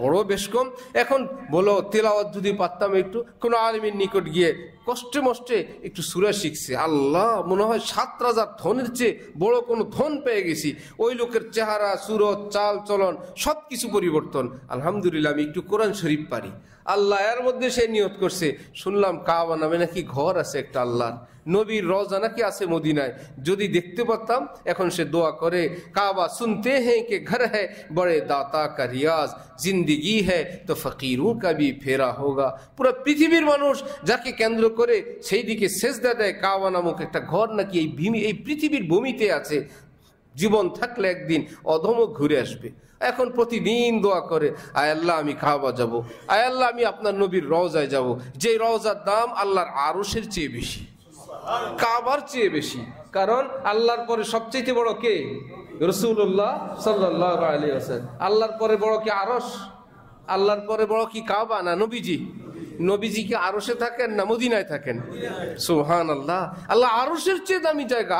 বড় বেশ কম। এখন বলো তেলাওয়াত যদি পারতাম, একটু কোনো আলিমের নিকট গিয়ে কষ্টে মষ্টে একটু সূরা শিখছে, আল্লাহ মনে হয় 7 রাজার ধনের চেয়ে বড় কোনো ধন পেয়ে গেছি। ওই লোকের চেহারা, সুরত, চাল চলন সব কিছু পরিবর্তন। আলহামদুলিল্লাহ আমি একটু কোরআন শরীফ পারি। আল্লাহ এর মধ্যে সে নিয়ত করছে, শুনলাম কাবা নামে নাকি ঘর আছে একটা আল্লাহর, নবীর রওজা নাকি আছে মদিনায়, যদি দেখতে পারতাম। এখন সে দোয়া করে, কাবা সুনতে হ্যাঁ কে ঘর হ্যাঁ বড়ে দাতা কা রিয়াজ, জিন্দিগি হ্যাঁ তো ফকিরোं का भी फेरा होगा। পুরো পৃথিবীর মানুষ যাকে কেন্দ্র করে সেই দিকে সেজদা দেয়, কাবা নামক একটা ঘর নাকি এই পৃথিবীর ভূমিতে আছে। জীবন থাকলে একদিন অধমক ঘুরে আসবে। এখন প্রতিদিন দোয়া করে, আয় আল্লাহ আমি কাবা যাব, আয় আল্লাহ আমি আপনার নবীর রওজায় যাব, যে রওজার দাম আল্লাহর আরশের চেয়ে বেশি, কাবার চেয়ে বেশি। কারণ আল্লাহর পরে সবচেয়ে বড় কে? রাসূলুল্লাহ সাল্লাল্লাহু আলাইহি ওয়াসাল্লাম। আল্লাহর পরে বড় কি আরশ? আল্লাহর পরে বড় কি কাবা না নবীজি? নবীজি কি আরশে থাকেন না মদিনায় থাকেন? সুবহানাল্লাহ। আল্লাহ আরশের চেয়ে দামি জায়গা।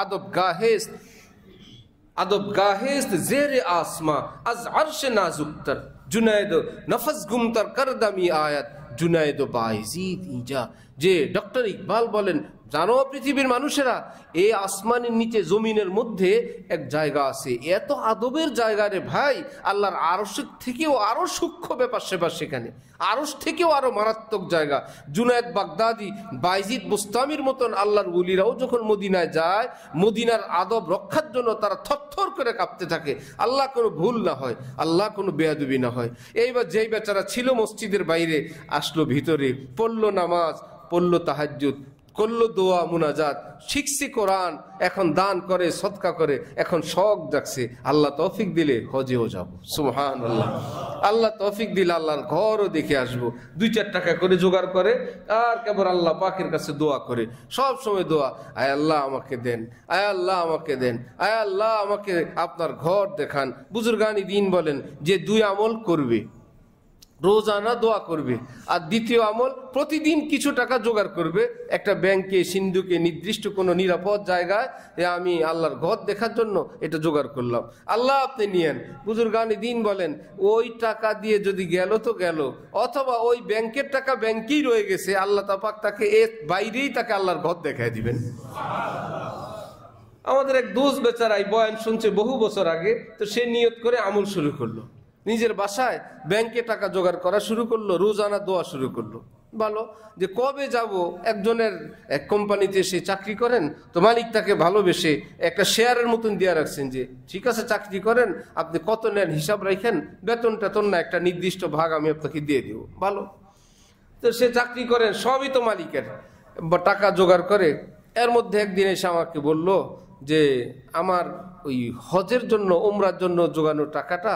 আদব গাহেস্ত জেরে আসমা আজ আরশে নাজুকতর, জুনায়েদ নফস গুমতর করদামি আয়াত, জুনায়েদ বাইজিদ ইজা। যে ডক্টর ইকবাল বলেন, জানো পৃথিবীর মানুষেরা, এই আসমানের নিচে জমিনের মধ্যে এক জায়গা আছে, এত আদবের জায়গা রে ভাই, আল্লাহর আরশের থেকেও আরো সূক্ষ্ম ব্যাপার সেবার সেখানে, আরশ থেকেও আরো মারাত্মক জায়গা। জুনায়েদ বাগদাদি, বাইজিদ বুস্তামির মতন আল্লাহর ওলিরাও যখন মদিনায় যায়, মদিনার আদব রক্ষার জন্য তারা থরথর করে কাঁপতে থাকে, আল্লাহ কোনো ভুল না হয়, আল্লাহ কোনো বেয়াদবি না হয়। এইবার যেই বেচারা ছিল মসজিদের বাইরে, আসলো ভিতরে, পড়লো নামাজ, পড়লো তাহাজ্জুদ, করলো দোয়া মুনাজাত, শিখছে কোরআন, এখন দান করে, সদকা করে, এখন শখ জাগছে, আল্লাহ তৌফিক দিলে হজেও যাব। সুবহানাল্লাহ। আল্লাহ তৌফিক দিলে আল্লাহর ঘরও দেখে আসবো। 2-4 টাকা করে জোগাড় করে আর কেবল আল্লাহ পাকের কাছে দোয়া করে, সব সময় দোয়া, আয় আল্লাহ আমাকে দেন, আয় আল্লাহ আমাকে দেন, আয় আল্লাহ আমাকে আপনার ঘর দেখান। বুজুর্গানি দিন বলেন যে 2 আমল করবে, রোজানা দোয়া করবে, আর দ্বিতীয় আমল প্রতিদিন কিছু টাকা জোগাড় করবে, একটা ব্যাংকে, সিন্ধুকে, নির্দিষ্ট কোনো নিরাপদ জায়গায়, আমি আল্লাহর ঘর দেখার জন্য এটা জোগাড় করলাম, আল্লাহ আপনি নিয়েন। বুজুর্গানি দিন বলেন ওই টাকা দিয়ে যদি গেল তো গেল, অথবা ওই ব্যাংকের টাকা ব্যাংকেই রয়ে গেছে, আল্লাহ পাক তাকে এর বাইরেই তাকে আল্লাহর ঘর দেখায় দিবেন। আমাদের এক দোস্ত বেচারাই বয়ান শুনছে বহু বছর আগে, তো সে নিয়ত করে আমল শুরু করলো, নিজের বাসায় ব্যাংকে টাকা জোগাড় করা শুরু করলো, রোজানা দোয়া শুরু করলো। ভালো যে কবে যাব, একজনের এক কোম্পানিতে সে চাকরি করেন, তো মালিক তাকে ভালোবেসে একটা শেয়ারের মতন দিয়ে রাখছেন, যে ঠিক আছে চাকরি করেন, আপনি কত নেন হিসাব রাখেন, বেতন টেতন না, একটা নির্দিষ্ট ভাগ আমি আপনাকে দিয়ে দিব। ভালো, তো সে চাকরি করেন, সবই তো মালিকের, টাকা জোগাড় করে। এর মধ্যে একদিন এসে আমাকে বলল যে আমার ওই হজের জন্য, উমরার জন্য জোগানো টাকাটা,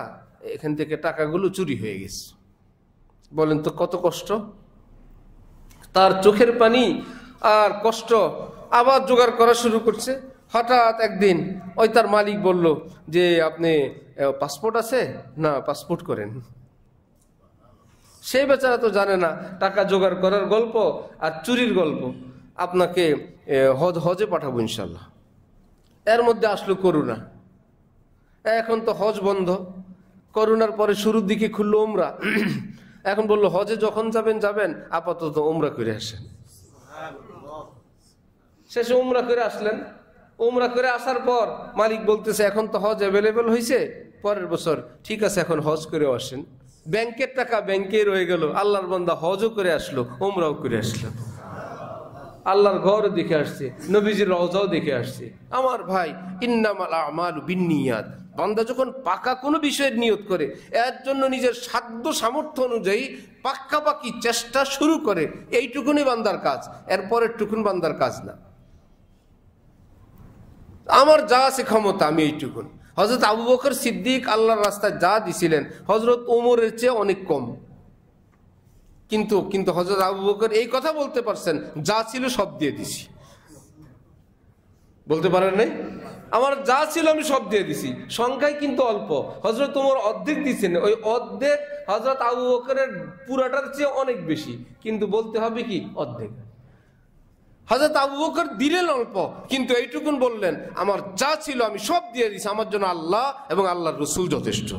এখান থেকে টাকাগুলো চুরি হয়ে গেছে। বলেন তো কত কষ্ট, তার চোখের পানি আর কষ্ট, আবার জোগাড় করা শুরু করছে। হঠাৎ একদিন ওই তার মালিক বলল যে আপনি পাসপোর্ট আছে না, পাসপোর্ট করেন। সেই বেচারা তো জানে না টাকা জোগাড় করার গল্প আর চুরির গল্প। আপনাকে হজে পাঠাবো ইনশাল্লাহ। এর মধ্যে আসলো করোনা, এখন তো হজ বন্ধ, করোনার পরে শুরুর দিকে খুললো উমরা, এখন বললো হজে যখন যাবেন যাবেন, আপাতত উমরা করে আসেন। শেষে উমরা করে আসলেন। উমরা করে আসার পর মালিক বলতেছে এখন তো হজ অ্যাভেলেবেল হয়েছে, পরের বছর ঠিক আছে এখন হজ করে আসেন। ব্যাংকের টাকা ব্যাংকে রয়ে গেল, আল্লাহর বান্দা হজও করে আসলো, উমরাও করে আসলো, আল্লাহর ঘরও দেখে আসছে, নবীজির রওজাও দেখে আসছে। আমার ভাই, ইন্নামাল আমালু বিন্নিয়াত, বান্দা যখন পাকা কোনো বিষয়ের নিয়ত করে, এর জন্য নিজের সাধ্য সামর্থ্য অনুযায়ী পাক্কাপাকি চেষ্টা শুরু করে, এইটুকুনি বান্দার কাজ, এরপরের টুকুন বান্দার কাজ না। আমার যা আছে ক্ষমতা আমি এইটুকুন। হযরত আবু বকর সিদ্দিক আল্লাহর রাস্তায় যা দিছিলেন হযরত ওমরের চেয়ে অনেক কম, কিন্তু হযরত আবু বকর এই কথা বলতে পারছেন, যা ছিল সব দিয়ে দিছি। বলতে পারেন নাই, আমার যা ছিল আমি সব দিয়ে দিছি, সংখ্যায় কিন্তু অল্প। হযরত ওমর অর্ধেক দিচ্ছেন, ওই অর্ধেক হযরত আবু বকরের পুরাটার চেয়ে অনেক বেশি, কিন্তু বলতে হবে কি অর্ধেক। হযরত আবু বকর দিলেন অল্প, কিন্তু এইটুকুন বললেন আমার যা ছিল আমি সব দিয়ে দিছি, আমার জন্য আল্লাহ এবং আল্লাহর রাসূল যথেষ্ট।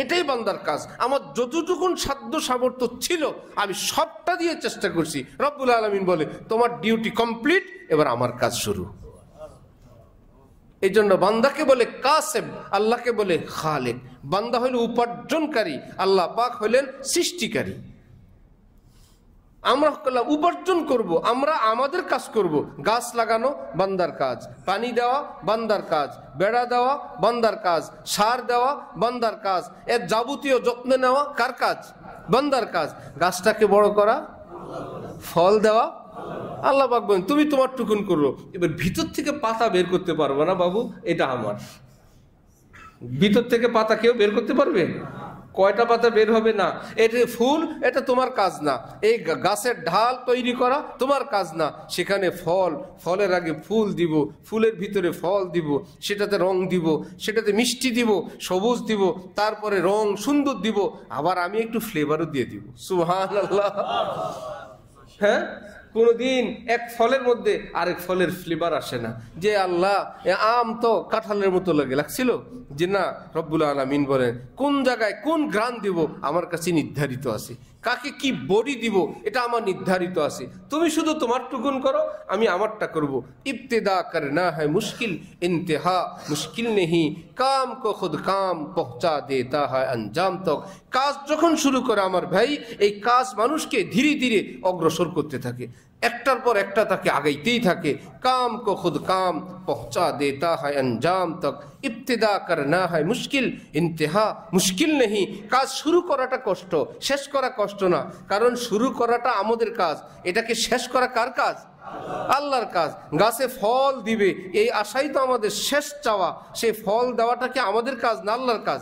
এটাই বান্দার কাজ। আমার যতটুকুন সাধ্য সামর্থ্য ছিল আমি সবটা দিয়ে চেষ্টা করছি। রব্বুল আলামিন বলে তোমার ডিউটি কমপ্লিট, এবার আমার কাজ শুরু। এই জন্য বান্দাকে বলে কাসেব, আল্লাহকে বলে খালেক। বান্দা হইল উপার্জনকারী, আল্লাহ পাক হইলেন সৃষ্টিকারী। আমরা উপার্জন করব, আমরা আমাদের কাজ করব। গাছ লাগানো বান্দার কাজ, পানি দেওয়া বান্দার কাজ, বেড়া দেওয়া বান্দার কাজ, সার দেওয়া বান্দার কাজ, এর যাবতীয় যত্ন নেওয়া কার কাজ? বান্দার কাজ। গাছটাকে বড় করা, ফল দেওয়া আল্লাহ পাক বলেন তুমি তোমার টুকুন করো। এবার ভিতর থেকে পাতা বের করতে পারবো না বাবু, এটা আমার। ভিতর থেকে পাতা কেউ বের করতে পারবে? কয়টা পাতা বের হবে না। এটা ফুল, এটা তোমার কাজ না। এই গাছের ঢাল তৈরি করা তোমার কাজ না। সেখানে ফল, ফলের আগে ফুল দিব, ফুলের ভিতরে ফল দিব, সেটাতে রং দিব, সেটাতে মিষ্টি দিব, সবুজ দিব, তারপরে রং সুন্দর দিব, আবার আমি একটু ফ্লেভারও দিয়ে দিব। সুবহানাল্লাহ। হ্যাঁ, কোনদিন এক ফলের মধ্যে আরেক ফলের ফ্লেভার আসে না। যে আল্লাহ আম তো কাঁঠালের মতো লাগছিল, যে না, রব্বুল আলামিন বলেন কোন জায়গায় কোন ঘ্রাণ দিব আমার কাছে নির্ধারিত আছে, কাকে কি বডি দিব এটা আমার নির্ধারিত আছে। তুমি শুধু তোমার টুকুন করো, আমি আমারটা করব। ইবতিদা করনা হ্যায় মুশকিল, ইন্তেহা মুশকিল নেহি, কাম কো খুদ কাম পৌঁছা দেতা হয় আঞ্জাম তক। কাজ যখন শুরু করে আমার ভাই, এই কাজ মানুষকে ধীরে ধীরে অগ্রসর করতে থাকে, একটার পর একটা তাকে আগাইতেই থাকে। কাম কো খুদ কাম পৌঁছা দেতা হয় আঞ্জাম তক। ইবতিদা করনা হয় মুশকিল, ইন্তেহা মুশকিল নেহি। কাজ শুরু করাটা কষ্ট, শেষ করা কষ্ট না। কারণ শুরু করাটা আমাদের কাজ, এটাকে শেষ করা কার কাজ? আল্লাহর কাজ। গাছে ফল দিবে এই আশাই তো আমাদের শেষ চাওয়া, সেই ফল দেওয়াটাকে আমাদের কাজ না আল্লাহর কাজ?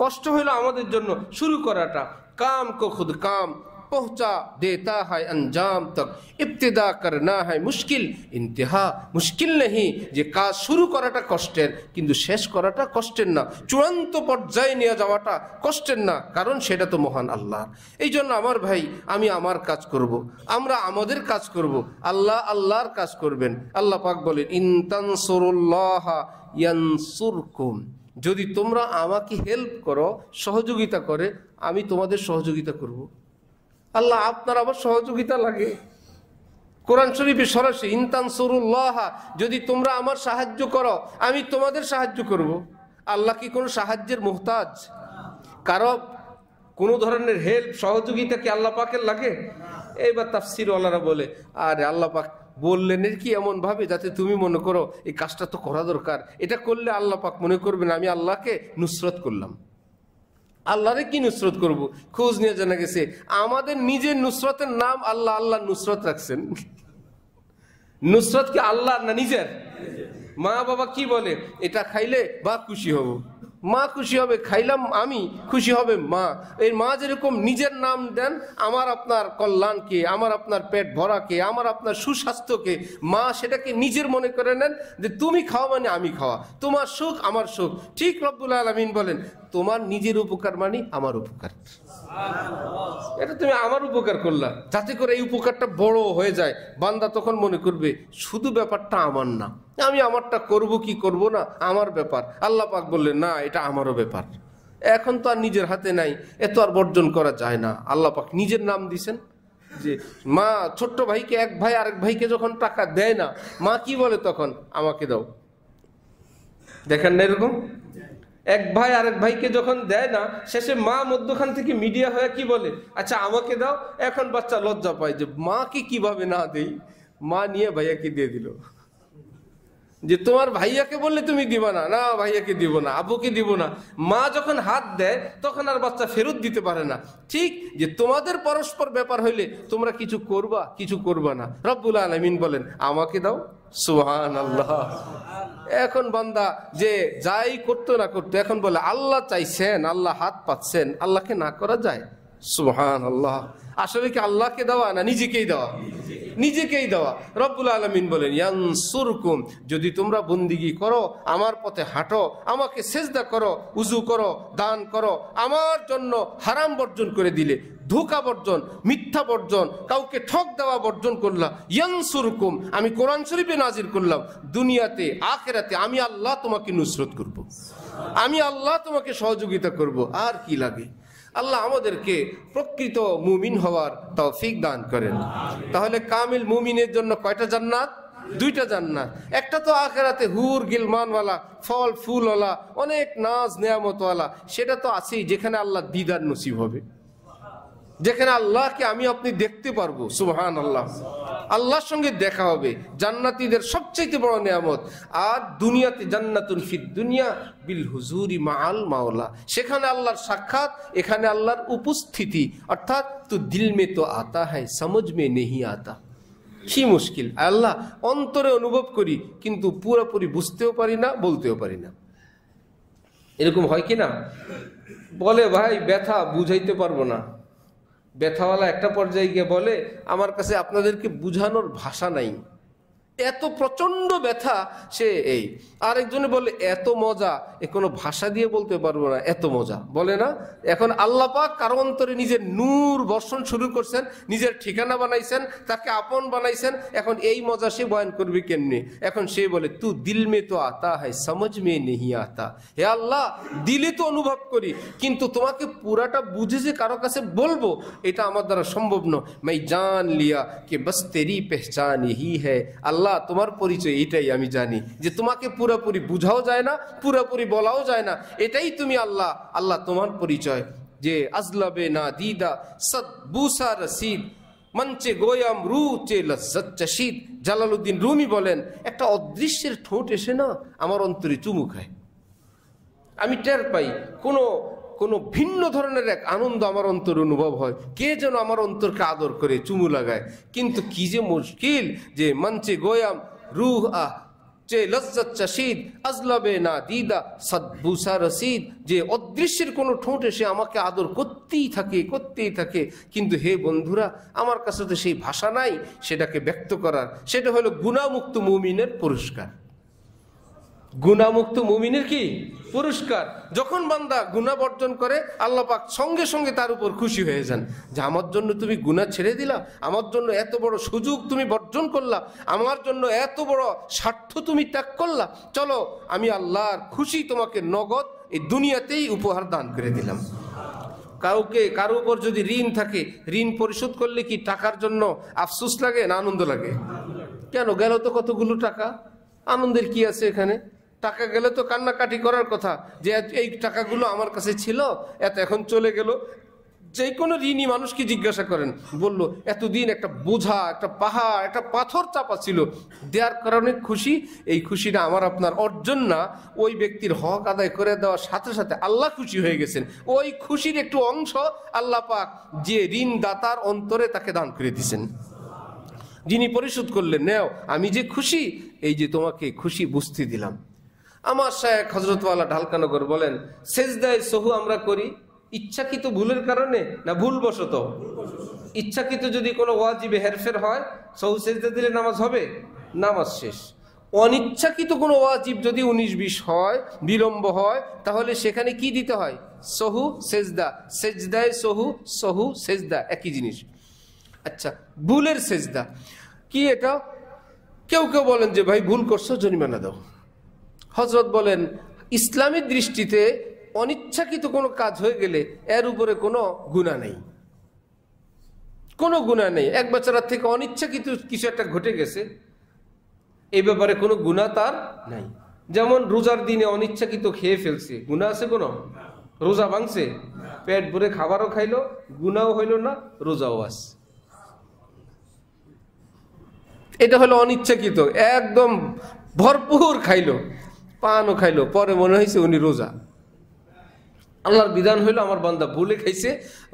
কষ্ট হইলো আমাদের জন্য শুরু করাটা। কাম কো খুদ কাম পৌঁছা দেতা হয় আঞ্জাম তক। ইবতিদা করনা হয় মুশকিল, ইন্তেহা মুশকিল নেই। যে কাজ শুরু করাটা কষ্টের, কিন্তু শেষ করাটা কষ্টের না। চূড়ান্ত পর্যায়ে নিয়ে যাওয়াটা কষ্টের না, কারণ সেটা তো মহান আল্লাহর। এই জন্য আমার ভাই, আমি আমার কাজ করব, আমরা আমাদের কাজ করব, আল্লাহ আল্লাহর কাজ করবেন। আল্লাহ পাক বলেন ইন তানসুরুল্লাহ ইয়ানসুরকুম। যদি তোমরা আমাকে হেল্প করো, সহযোগিতা করে, আমি তোমাদের সহযোগিতা করব। আল্লাহ আপনার আবার সহযোগিতা লাগে। কোরআন শরীফে সরাসরি ইন তানসুরুল্লাহ, যদি তোমরা আমার সাহায্য করো আমি তোমাদের সাহায্য করব। আল্লাহ কি কোনো সাহায্যের মুহতাজ? কারো কোনো ধরনের হেল্প সহযোগিতা কি আল্লাহ পাকের লাগে? এইবার তাফসীর ওয়ালারা বলে আরে আল্লাহ পাক বললেন এর কি এমন ভাবে যাতে তুমি মনে করো এই কাজটা তো করা দরকার, এটা করলে আল্লাহ পাক মনে করবেন আমি আল্লাহকে নুসরত করলাম। আল্লাহরে কি নুসরত করব? খোঁজ নিয়ে জানা গেছে আমাদের নিজের নুসরতের নাম আল্লাহ। আল্লাহ নুসরত রাখছেন। নুসরত কি আল্লাহ না নিজের? মা বাবা কি বলে এটা খাইলে বা খুশি হব, মা খুশি হবে, খাইলাম আমি, খুশি হবে মা। এই মা যেরকম নিজের নাম দেন আমার আপনার কল্যাণকে, আমার আপনার পেট ভরাকে, আমার আপনার সুস্বাস্থ্যকে, মা সেটাকে নিজের মনে করে নেন যে তুমি খাওয়া মানে আমি খাওয়া, তোমার সুখ আমার সুখ। ঠিক রব্বুল আলামিন বলেন তোমার নিজের উপকার মানে আমার উপকার, এটা তুমি আমার উপকার করলা, যাতে করে এই উপকারটা বড় হয়ে যায়। বান্দা তখন মনে করবে শুধু ব্যাপারটা আমার না, আমি আমারটা করব কি করব না আমার ব্যাপার। আল্লাহ পাক বললেন না, এটা আমারও ব্যাপার। এখন তো আর নিজের হাতে নাই, এত আর বর্জন করা যায় না। আল্লাহ পাক নিজের নাম দিছেন। যে মা ছোট্ট ভাইকে, এক ভাই আরেক ভাইকে যখন টাকা দেয় না, মা কি বলে তখন? আমাকে দাও। দেখেন না এরকম এক ভাই আরেক ভাইকে যখন দেয় না, শেষে মা মধ্যখান থেকে মিডিয়া হয়ে কি বলে আচ্ছা আমাকে দাও। এখন বাচ্চা লজ্জা পায় যে মাকে কিভাবে না দেই, মা নিয়ে ভাইয়াকে দিয়ে দিল। যে তোমার ভাইয়াকে বললে তুমি দিবা না, না ভাইয়াকে দিব না, আব্বুকে দিব না। মা যখন হাত দেয় তখন আর বাচ্চা ফেরত দিতে পারে না। ঠিক যে তোমাদের পরস্পর ব্যাপার হইলে তোমরা কিছু করবা কিছু করবা না। রব্বুল আলামিন বলেন আমাকে দাও। সুবহানাল্লাহ। এখন বান্দা যে যাই করতো না করতো, এখন বলে আল্লাহ চাইছেন, আল্লাহ হাত পাচ্ছেন, আল্লাহকে না করা যায়? সুবহানাল্লাহ। আসলে কি আল্লাহকে দেওয়া না নিজেকেই দেওয়া? নিজেকেই দেওয়া। রব্বুল আলামিন বলেন ইয়ানসুরকুম, যদি তোমরা বন্দিগি করো, আমার পথে হাঁটো, আমাকে সেজদা করো, উজু করো, দান করো, আমার জন্য হারাম বর্জন করে দিলে, ধোঁকা বর্জন, মিথ্যা বর্জন, কাউকে ঠক দেওয়া বর্জন করলাম, ইয়ানসুরকুম, আমি কোরআন শরীফে নাজির করলাম, দুনিয়াতে আখিরাতে আমি আল্লাহ তোমাকে নুসরত করব, আমি আল্লাহ তোমাকে সহযোগিতা করব। আর কি লাগে? আল্লাহ আমাদেরকে প্রকৃত মুমিন হওয়ার তৌফিক দান করেন। তাহলে কামিল মুমিনের জন্য কয়টা জান্নাত? দুইটা জান্নাত। একটা তো আখিরাতে হুর গিলমানওয়ালা, ফল ফুলওয়ালা, অনেক নাজ নেয়ামতওয়ালা, সেটা তো আছেই, যেখানে আল্লাহ দিদার নসিব হবে, যেখানে আল্লাহকে আমি আপনি দেখতে পারবো। সুবহানাল্লাহ, আল্লাহর সঙ্গে দেখা হবে, জান্নাতীদের সবচেয়ে বড় নিয়ামত। আর দুনিয়াতে জান্নাতুন ফিদ দুনিয়া বিল হুজুরি মাআল মাওলা, সেখানে আল্লাহর সাক্ষাৎ, এখানে আল্লাহর উপস্থিতি। অর্থাৎ তো দিল মে তো আতা হ্যায় সমঝ মে নেহি আতা। কি মুশকিল! আল্লাহ অন্তরে অনুভব করি, কিন্তু পুরোপুরি বুঝতেও পারি না, বলতেও পারি না। এরকম হয় কি না? বলে ভাই ব্যথা বুঝাইতে পারবো না। ব্যথাওয়ালা একটা পর্যায়ে গিয়ে বলে আমার কাছে আপনাদেরকে বুঝানোর ভাষা নাই, এত প্রচন্ড ব্যথা সে এই। আরেকজনে বলে এত মজা, এ কোনো ভাষা দিয়ে বলতে পারবো না, এত মজা, বলে না? এখন আল্লাহ পাক কারো অন্তরে নিজের নূর বর্ষণ শুরু করছেন, নিজের ঠিকানা বানাইছেন, তাকে আপন বানাইছেন। এখন এই মজা সে বয়ান করবে কেমনি? এখন সে বলে তু দিল মে তো আতা হ্যায় সমঝ মে নেহি আতা। হে আল্লাহ, দিলে তো অনুভব করি, কিন্তু তোমাকে পুরাটা বুঝে যে কারো কাছে বলবো, এটা আমার দ্বারা সম্ভব নয়। মাই জান লিয়া কে বস তেরি পেহচান হি হ্যায়। আল্লাহ, তোমার পরিচয় এটাই আমি জানি, যে তোমাকে পুরোপুরি বুঝাও যায় না, পুরোপুরি বলাও যায় না, এটাই তুমি আল্লাহ। আল্লাহ তোমার পরিচয় যে আজলাবে না দিদা সদ বুসা রসিদ মঞ্চে গোয়াম রু চে লজ্জত চশিদ। জালালউদ্দিন রুমি বলেন, একটা অদৃশ্যের ঠোঁট এসে না আমার অন্তরে চুমু খায়, আমি টের পাই কোনো ভিন্ন ধরনের এক আনন্দ আমার অন্তর অনুভব হয়, কে যেন আমার অন্তরকে আদর করে চুমু লাগায়। কিন্তু কি যে মুশকিল, যে মঞ্চে গোয়াম রুহ আহ চে লজ্জত চশিদ আজলাবে না দিদা সদবুসা রসিদ, যে অদৃশ্যের কোনো ঠোঁট এসে আমাকে আদর করতেই থাকে। কিন্তু হে বন্ধুরা, আমার কাছে তো সেই ভাষা নাই সেটাকে ব্যক্ত করার। সেটা হলো গুনাহমুক্ত মুমিনের পুরস্কার। গুনাহমুক্ত মুমিনের কি পুরস্কার? যখন বান্দা গুনাহ বর্জন করে, আল্লাহ পাক সঙ্গে সঙ্গে তার উপর খুশি হয়ে যান, যে আমার জন্য তুমি গুনাহ ছেড়ে দিলা, আমার জন্য এত বড় সুযোগ তুমি বর্জন করলা, আমার জন্য এত বড় স্বার্থ তুমি ত্যাগ করলা, চলো আমি আল্লাহর খুশি তোমাকে নগদ এই দুনিয়াতেই উপহার দান করে দিলাম। কারো উপর যদি ঋণ থাকে, ঋণ পরিশোধ করলে কি টাকার জন্য আফসোস লাগে না আনন্দ লাগে? কেন? গেল তো কতগুলো টাকা, আনন্দের কি আছে এখানে? টাকা গেলে তো কান্নাকাটি করার কথা, যে এই টাকাগুলো আমার কাছে ছিল, এখন চলে গেল। যে কোনো ঋণী মানুষকে জিজ্ঞাসা করেন, বললো এতদিন একটা বোঝা, একটা পাহাড়, একটা পাথর চাপা ছিল, দেওয়ার কারণে খুশি। এই খুশিটা আমার আপনার অর্জন না, ওই ব্যক্তির হক আদায় করে দেওয়ার সাথে সাথে আল্লাহ খুশি হয়ে গেছেন। ওই খুশির একটু অংশ আল্লাহ পাক যে ঋণদাতার অন্তরে তাকে দান করে দিয়েছেন। যিনি পরিশোধ করলেন, নেও আমি যে খুশি, এই যে তোমাকে খুশি বুঝতে দিলাম। আমার শায়েখ হযরতওয়ালা ঢালকানগর বলেন, সেজদায়ে সহু আমরা করি ইচ্ছাকৃত ভুলের কারণে না ভুলবশত? ইচ্ছাকৃত যদি কোনো ওয়াজিবে হেরফের হয়, সহু সেজদা দিলে নামাজ হবে, নামাজ শেষ। অনিচ্ছাকৃত কোনো ওয়াজিব যদি 19-20 হয়, বিলম্ব হয়, তাহলে সেখানে কি দিতে হয়? সহু সেজদা। সেজদায়ে সহু, সহু সেজদা একই জিনিস। আচ্ছা, ভুলের সেজদা কি এটা? কেউ বলেন যে ভাই ভুল করছো, জরিমানা দাও। হযরত বলেন, ইসলামী দৃষ্টিতে অনিচ্ছাকৃত কোনো কাজ হয়ে গেলে এর উপরে কোনো গুনাহ নেই, কোনো গুনাহ নেই। এক বেচারার থেকে অনিচ্ছাকৃত কিছু একটা ঘটে গেছে, এই ব্যাপারে কোনো গুনাহ তার নাই। যেমন রোজার দিনে অনিচ্ছাকৃত খেয়ে ফেলছে, গুনাহ আছে কোনো? রোজা ভাঙছে, পেট ভরে খাবারও খাইলো, গুনাহও হইল না, রোজাও আছে। এটা হলো অনিচ্ছাকৃত, একদম ভরপুর খাইলো, পানও খাইলো, পরে মনে হয়েছে উনি রোজা। আল্লাহর বিধান হইলো আমার বান্দা ভুলে খাইছে,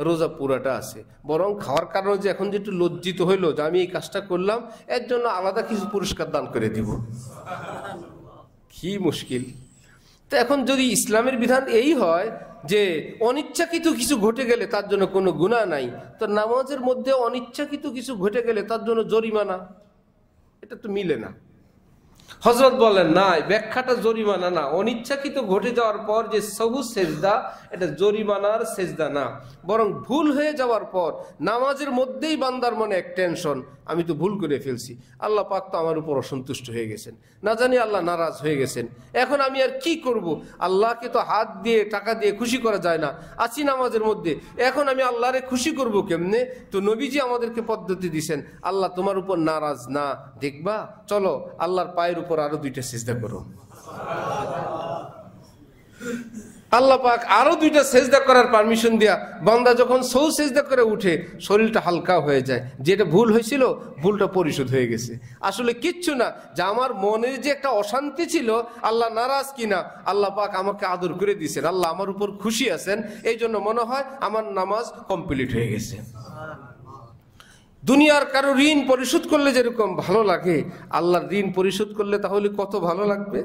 রোজা পুরাটা আছে। বরং খাওয়ার কারণে যে এখন যে একটু লজ্জিত হইলো যে আমি এই কাজটা করলাম, এর জন্য আলাদা কিছু পুরস্কার দান করে দিব। কি মুশকিল! তো এখন যদি ইসলামের বিধান এই হয় যে অনিচ্ছাকৃত কিছু ঘটে গেলে তার জন্য কোনো গুনাহ নাই, তো নামাজের মধ্যে অনিচ্ছাকৃত কিছু ঘটে গেলে তার জন্য জরিমানা, এটা তো মিলে না। হযরত বলেন না, ব্যাখ্যাটা জরিমানা না, অনিচ্ছাকৃত ঘটে যাওয়ার পর যে সহু সেজদা, এটা জরিমানার সেজদা না, বরং ভুল হয়ে যাওয়ার পর নামাজের মধ্যেই বান্দার মনে এক টেনশন, আমি তো ভুল করে ফেলছি, আল্লাহ পাক তো আমার উপর অসন্তুষ্ট হয়ে গেছেন, না জানি আল্লাহ নারাজ হয়ে গেছেন, এখন আমি আর কি করব, আল্লাহকে তো হাত দিয়ে টাকা দিয়ে খুশি করা যায় না, আছি নামাজের মধ্যে, এখন আমি আল্লাহরে খুশি করব কেমনে? তো নবীজি আমাদেরকে পদ্ধতি দিছেন, আল্লাহ তোমার উপর নারাজ না, দেখবা চলো আল্লাহর পায়ের উপর আরো 2টা সিজদা করো। আল্লাহ পাক আরো 2টা সেজদা করার পারমিশন দিয়া বান্দা যখন সৌ সেজদা করে উঠে শরীরটা হালকা হয়ে যায়, যেটা ভুল হয়েছিল ভুলটা পরিশোধ হয়ে গেছে। আসলে কিচ্ছু না, যে আমার মনের যে একটা অশান্তি ছিল, আল্লাহ নারাজ কিনা, আল্লাহ পাক আমাকে আদর করে দিয়েছেন, আল্লাহ আমার উপর খুশি আছেন, এই জন্য মনে হয় আমার নামাজ কমপ্লিট হয়ে গেছে। দুনিয়ার কারো ঋণ পরিশোধ করলে যেরকম ভালো লাগে, আল্লাহর ঋণ পরিশোধ করলে তাহলে কত ভালো লাগবে।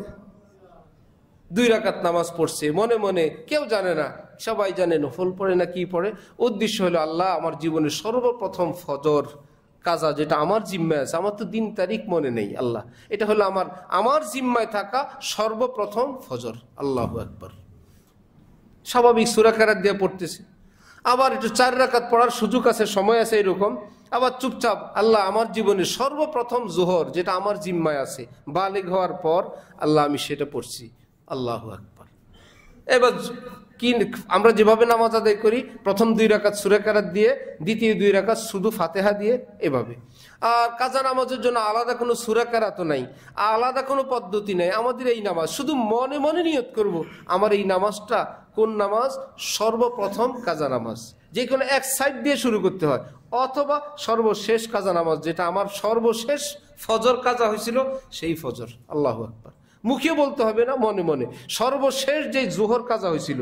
2 রাকাত নামাজ পড়ছে মনে মনে, কেউ জানে না, সবাই জানে নফল পড়ে না কি পড়ে, উদ্দেশ্য হলো আল্লাহ আমার জীবনের সর্বপ্রথম ফজর কাজা যেটা আমার জিম্মায় আছে, আমার তো দিন তারিখ মনে নেই, আল্লাহ এটা হলো আমার জিম্মায় থাকা সর্বপ্রথম ফজর, আল্লাহু আকবার। স্বাভাবিক সূরা কেরাত দিয়ে পড়তেছে, আবার একটু 4 রাকাত পড়ার সুযোগ আছে, সময় আছে এরকম, আবার চুপচাপ আল্লাহ আমার জীবনের সর্বপ্রথম জোহর যেটা আমার জিম্মায় আছে, বালিগ হওয়ার পর আল্লাহ আমি সেটা পড়ছি, আল্লাহু আকবার। এবার কি আমরা যেভাবে নামাজ আদায় করি, প্রথম 2 রাকাত সূরা কেরাত দিয়ে, দ্বিতীয় 2 রাকাত শুধু ফাতিহা দিয়ে, এভাবে। আর কাজা নামাজের জন্য আলাদা কোনো সূরা কেরাতও নাই, আলাদা কোনো পদ্ধতি নেই, আমাদের এই নামাজ শুধু মনে মনে নিয়ত করব, আমার এই নামাজটা কোন নামাজ, সর্বপ্রথম কাজা নামাজ, যে কোনো এক সাইড দিয়ে শুরু করতে হয়, অথবা সর্বশেষ কাজা নামাজ যেটা আমার সর্বশেষ ফজর কাজা হয়েছিল সেই ফজর, আল্লাহু আকবার। মুখে বলতে হবে না, মনে মনে সর্বশেষ যে জোহর কাজা হয়েছিল,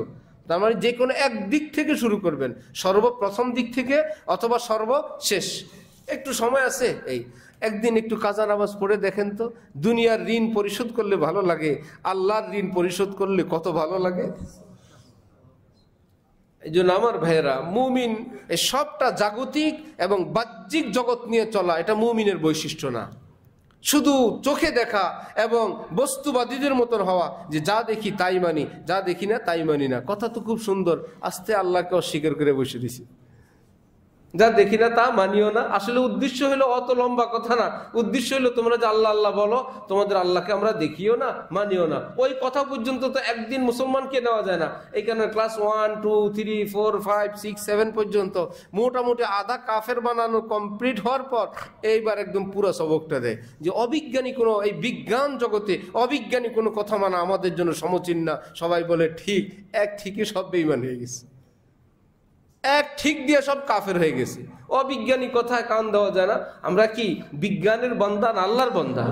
তার মানে যে কোনো এক দিক থেকে শুরু করবেন, সর্বপ্রথম দিক থেকে অথবা সর্বশেষ। একটু সময় আছে, এই একদিন একটু কাজা নামাজ পড়ে দেখেন তো, দুনিয়ার ঋণ পরিশোধ করলে ভালো লাগে, আল্লাহর ঋণ পরিশোধ করলে কত ভালো লাগে। এই জন্য আমার ভাইয়েরা, মুমিন এই সবটা জাগতিক এবং বাহ্যিক জগৎ নিয়ে চলা, এটা মুমিনের বৈশিষ্ট্য না। শুধু চোখে দেখা এবং বস্তুবাদীদের মতন হওয়া, যে যা দেখি তাই মানি, যা দেখি না তাই মানি না, কথা তো খুব সুন্দর, আস্তে আল্লাহকে অস্বীকার করে বসে দিছি, যা দেখি না তা মানিও না। আসলে উদ্দেশ্য হলো অত লম্বা কথা না, উদ্দেশ্য হলো তোমরা যে আল্লাহ আল্লাহ বলো, তোমাদের আল্লাহকে আমরা দেখিও না মানিও না, ওই কথা পর্যন্ত তো একদিন মুসলমানকে নেওয়া যায় না। এইখানে ক্লাস 1, 2, 3, 4, 5, 6, 7 পর্যন্ত মোটামুটি আধা কাফের বানানো কমপ্লিট হওয়ার পর এইবার একদম পুরো সবকটা দেয় যে অবিজ্ঞানী কোনো, এই বিজ্ঞান জগতে অবিজ্ঞানী কোনো কথা মানা আমাদের জন্য সমচীন না। সবাই বলে ঠিক, এক ঠিকই সব বেঈমান হয়ে গেছে, এক ঠিক দিয়ে সব কাফের হয়ে গেছে। অবিজ্ঞানী কথায় কান দেওয়া যায় না। আমরা কি বিজ্ঞানের বান্দা না আল্লাহর বান্দা?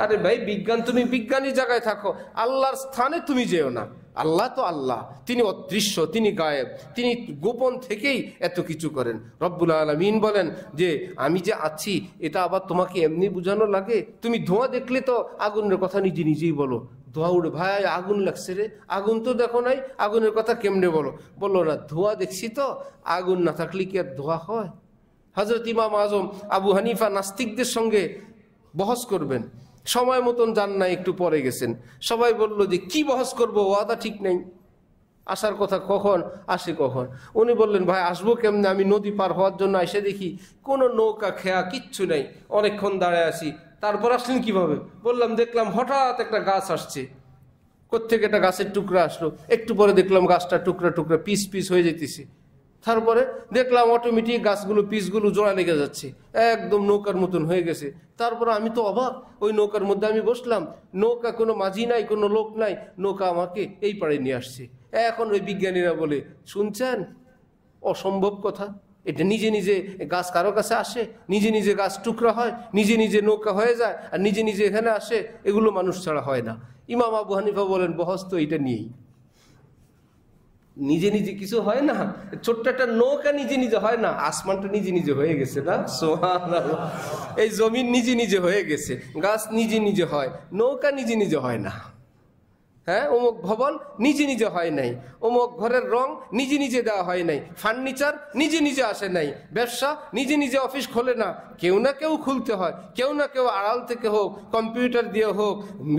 আরে ভাই, বিজ্ঞান তুমি বিজ্ঞানী জায়গায় থাকো, আল্লাহর স্থানে তুমি যেও না। আল্লাহ তো আল্লাহ, তিনি অদৃশ্য, তিনি গায়েব, তিনি গোপন থেকেই এত কিছু করেন। রব্বুল আলামিন বলেন যে আমি যে আছি এটা আবার তোমাকে এমনি বোঝানো লাগে? তুমি ধোঁয়া দেখলে তো আগুনের কথা নিজে নিজেই বলো, ধোঁয়া উঠে, ভাই আগুন লাগছে রে, আগুন তো দেখো নাই, আগুনের কথা কেমনে বলো না, ধোঁয়া দেখছি তো, আগুন না থাকলে কি আর ধোঁয়া হয়? হযরত ইমাম আজম আবু হানিফা নাস্তিকদের সঙ্গে বহস করবেন, সময় মতন যান না, একটু পরে গেছেন। সবাই বলল যে কি বহস করবো, ওয়াদা ঠিক নেই, আসার কথা কখন, আসে কখন। উনি বললেন ভাই আসবো কেমনে, আমি নদী পার হওয়ার জন্য এসে দেখি কোনো নৌকা খেয়া কিচ্ছু নেই, অনেকক্ষণ দাঁড়ায় আছি। তারপর আসলেন কিভাবে? বললাম দেখলাম হঠাৎ একটা গাছ আসছে, কোত্থেকে একটা গাছের টুকরা আসলো, একটু পরে দেখলাম গাছটা টুকরা টুকরা পিস পিস হয়ে যেতেছে। তারপরে দেখলাম অটোমেটিক গাছগুলো পিসগুলো জোড়া লেগে যাচ্ছে, একদম নৌকার মতন হয়ে গেছে। তারপরে আমি তো অবাক, ওই নৌকার মধ্যে আমি বসলাম, নৌকা কোনো মাঝি নাই, কোনো লোক নাই, নৌকা আমাকে এই পাড়ে নিয়ে আসছে। এখন ওই বিজ্ঞানীরা বলে শুনছেন, অসম্ভব কথা, এটা নিজে নিজে গাছ কারো কাছে আসে, নিজে নিজে গাছ টুকরা হয়, নিজে নিজে নৌকা হয়ে যায়, আর নিজে নিজে এখানে আসে, এগুলো মানুষ ছাড়া হয় না। ইমাম আবু হানিফা বলেন বহস তো এটা নিয়েই, নিজে নিজে কিছু হয় না, ছোট্ট একটা নৌকা নিজে নিজে হয় না, আসমানটা নিজে নিজে হয়ে গেছে না, সুবহানাল্লাহ। এই জমিন নিজে নিজে হয়ে গেছে, গাছ নিজে নিজে হয়, নৌকা নিজে নিজে হয় না। হ্যাঁ, অমুক ভবন নিজে নিজে হয় নাই, অমুক ঘরের রং নিজে নিজে দেওয়া হয় নাই, ফার্নিচার নিজে নিজে আসে নাই, ব্যবসা নিজে নিজে অফিস খোলে না, কেউ না কেউ খুলতে হয়, কেউ না কেউ আড়াল থেকে হোক, কম্পিউটার দিয়ে হোক,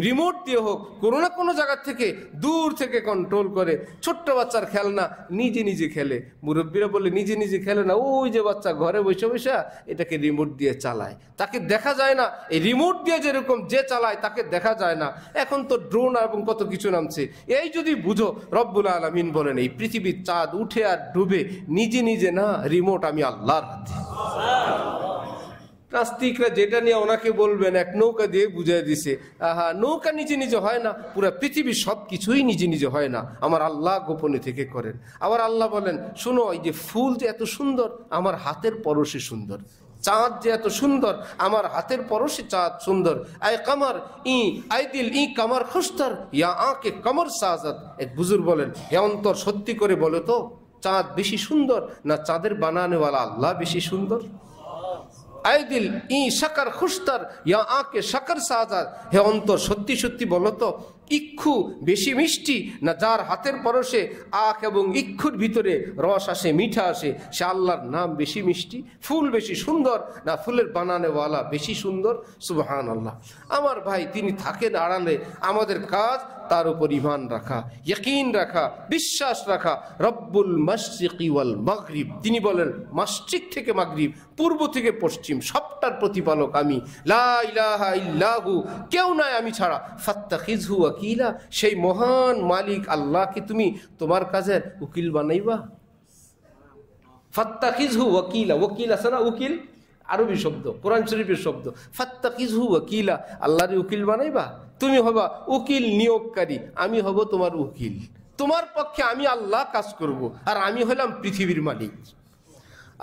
রিমোট দিয়ে হোক, কোনো না কোনো জায়গা থেকে দূর থেকে কন্ট্রোল করে। ছোট্ট বাচ্চার খেলনা নিজে নিজে খেলে, মুরব্বীরা বলে নিজে নিজে খেলে না, ওই যে বাচ্চা ঘরে বসে বসে এটাকে রিমোট দিয়ে চালায়, তাকে দেখা যায় না। এই রিমোট দিয়ে যেরকম যে চালায় তাকে দেখা যায় না। এখন তো ড্রোন এবং কত কিছু নামছে। এই যদি বুঝো, রব্বুল আলামিন বলেন এই পৃথিবীর চাঁদ উঠে আর ডুবে নিজে নিজে না, রিমোট আমি আল্লাহর হাতে। নাস্তিকরা যেটা নিয়ে ওনাকে বলবেন এক নৌকা দিয়ে বুঝিয়ে দিছে, আহা, নৌকা নিজে নিজে হয় না, পুরা পৃথিবীর সব কিছুই নিজে নিজে হয় না, আমার আল্লাহ গোপনে থেকে করেন। আবার আল্লাহ বলেন, শোনো, এই যে ফুল যে এত সুন্দর, আমার হাতের পরশে সুন্দর, চাঁদ যে এত সুন্দর, আমার হাতের পরশে চাঁদ সুন্দর। আই কামার ই আই দিল ই কামার খুস্তার ইয়া আঁকে কামর সাজাদ। এক বুজুর্গ বলেন, হে অন্তর, সত্যি করে বলো তো, চাঁদ বেশি সুন্দর না চাঁদের বানানেওয়ালা আল্লাহ বেশি সুন্দর? আই দিল ই শাকার খুস্তার ইয়া আঁকে শাকার সাজাদ। হে অন্তর, সত্যি সত্যি বলো তো, ইক্ষু বেশি মিষ্টি না যার হাতের পরশে আখ এবং ইক্ষুর ভিতরে রস আসে, মিঠা আসে, সে আল্লাহর নাম বেশি মিষ্টি? ফুল বেশি সুন্দর না ফুলের বানানেওয়ালা বেশি সুন্দর? সুবহানাল্লাহ। আমার ভাই, তিনি থাকেন আড়ালে, আমাদের কাজ তার উপর ঈমান রাখা, ইয়াকিন রাখা, বিশ্বাস রাখা। রব্বুল মাশরিকি ওয়াল মাগরিব, তিনি বলেন মাশরিক থেকে মাগরিব, পূর্ব থেকে পশ্চিম, সবটার প্রতিপালক আমি। লা ইলাহা ইল্লাহু, কেউ নাই আমি ছাড়া। ফাত্তাখিযহু ওয়াকিলা, সেই মহান মালিক আল্লাহকে তুমি তোমার কাজের উকিল বানাইবা। ফাত্তাখিযহু ওয়াকিলা, ওয়াকিল আছে না, উকিল আরবি শব্দ, কোরআন শরীফের শব্দ। ফাত্তাখিযহু ওয়াকিলা, আল্লাহর উকিল বানাইবা? তুমি হবা উকিল নিয়োগকারী, আমি হব তোমার উকিল, তোমার পক্ষে আমি আল্লাহ কাজ করব, আর আমি হলাম পৃথিবীর মালিক।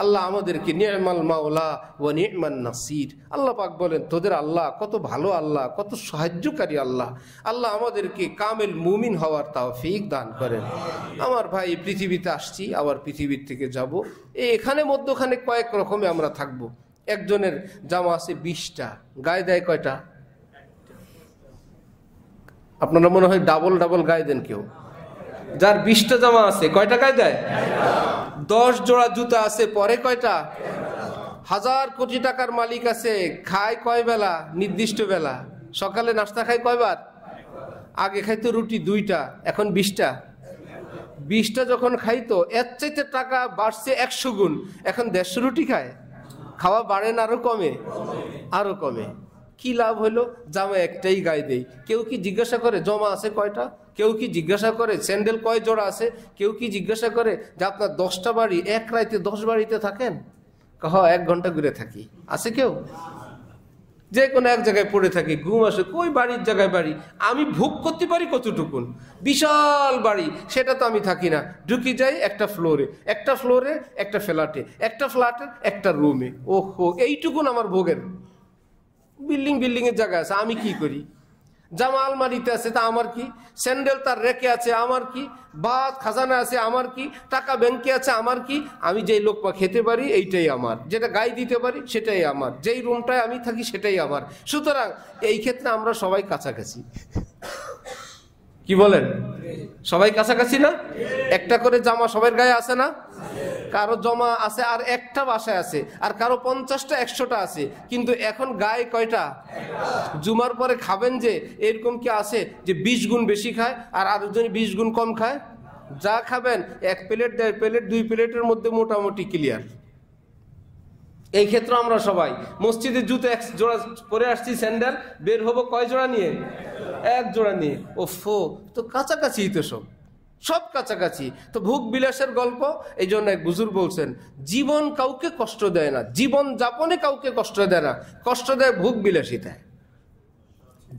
আল্লাহ আমাদেরকে নি'মাল মাওলা ওয়া নি'মান নাসির। আল্লাহ পাক বলেন, তোদের আল্লাহ কত ভালো আল্লাহ, কত সাহায্যকারী আল্লাহ। আল্লাহ আমাদেরকে কামেল মুমিন হওয়ার তৌফিক দান করেন। আমার ভাই, পৃথিবীতে আসছি, আবার পৃথিবীর থেকে যাব। এখানে মধ্যখানে কয়েক রকমে আমরা থাকব। একজনের জামা আছে 20টা, গায়ে দেয় কয়টা? আপনারা মনে হয় ডাবল ডাবল গায়ে দেন কেউ। যার 20টা জামা আছে, কয়টা গায়ে দেয়? 10 জোড়া জুতা আছে, পরে কয়টা? 1000 কোটি টাকার মালিক আছে, খায় কয় বেলা? নির্দিষ্ট বেলা। সকালে নাস্তা খায় কয়বার? আগে খাইতো রুটি 2টা, এখন 20টা। 20টা যখন খাইতো, এর চাইতে টাকা বাড়ছে 100 গুণ, এখন 150 রুটি খায়। খাওয়া বাড়ে না আরো কমে? আরো কমে। কি লাভ হলো? জামা একটাই গায়ে দেই। কেউ কি জিজ্ঞাসা করে জমা আছে কয়টা? কেউ কি জিজ্ঞাসা করে স্যান্ডেল কয় জোড়া আছে? কেউ কি জিজ্ঞাসা করে যে আপনার 10টা বাড়ি, এক রাইতে 10 বাড়িতে থাকেন? হ্যাঁ, 1 ঘন্টা ঘুরে থাকি। আছে কেউ? যে কোনো এক জায়গায় পড়ে থাকি, ঘুম আসে, কই বাড়ির জায়গায় বাড়ি, আমি ভোগ করতে পারি কতটুকুন? বিশাল বাড়ি, সেটা তো আমি থাকি না। ঢুকি যাই একটা ফ্লোরে, একটা ফ্লোরে একটা ফ্ল্যাটে, একটা ফ্ল্যাটের একটা রুমে। ওহো, এইটুকুন আমার ভোগের। বিল্ডিং এর জায়গা আছে, আমি কি করি? জামা আলমারিতে আছে, তা আমার কি? স্যান্ডেল তার রেখে আছে, আমার কি? বাদ খাজানা আছে, আমার কি? টাকা ব্যাংকে আছে, আমার কি? আমি যেই লোকমা খেতে পারি এইটাই আমার, যেটা গায়ে দিতে পারি সেটাই আমার, যেই রুমটায় আমি থাকি সেটাই আমার। সুতরাং এই ক্ষেত্রে আমরা সবাই কাছাকাছি। কি বলেন? সবাই কাছাকাছি না? একটা করে জামা সবার গায়ে আছে না? কারো জমা আছে আর একটা বাসায় আছে, আর কারো 50টা 100টা আছে, কিন্তু এখন গায়ে কয়টা? জুমার পরে খাবেন যে, এরকম কি আছে যে 20 গুণ বেশি খায় আর আরেকজন 20 গুণ কম খায়? যা খাবেন 1 প্লেট 1.5 প্লেট 2 প্লেটের মধ্যে মোটামুটি ক্লিয়ার। এই ক্ষেত্রে আমরা সবাই মসজিদে জুতো 1 জোড়া পরে আসছি, স্যান্ডেল বের হবো কয় জোড়া নিয়ে? 1 জোড়া নিয়ে। ওফো, তো কাছাকাছি, তো সব কাছাকাছি। তো ভোগ বিলাসের গল্প। এই জন্য এক বুজুর্গ বলছেন, জীবন কাউকে কষ্ট দেয় না, জীবন যাপনে কাউকে কষ্ট দেয় না, কষ্ট দেয় ভোগ বিলাসিতায়।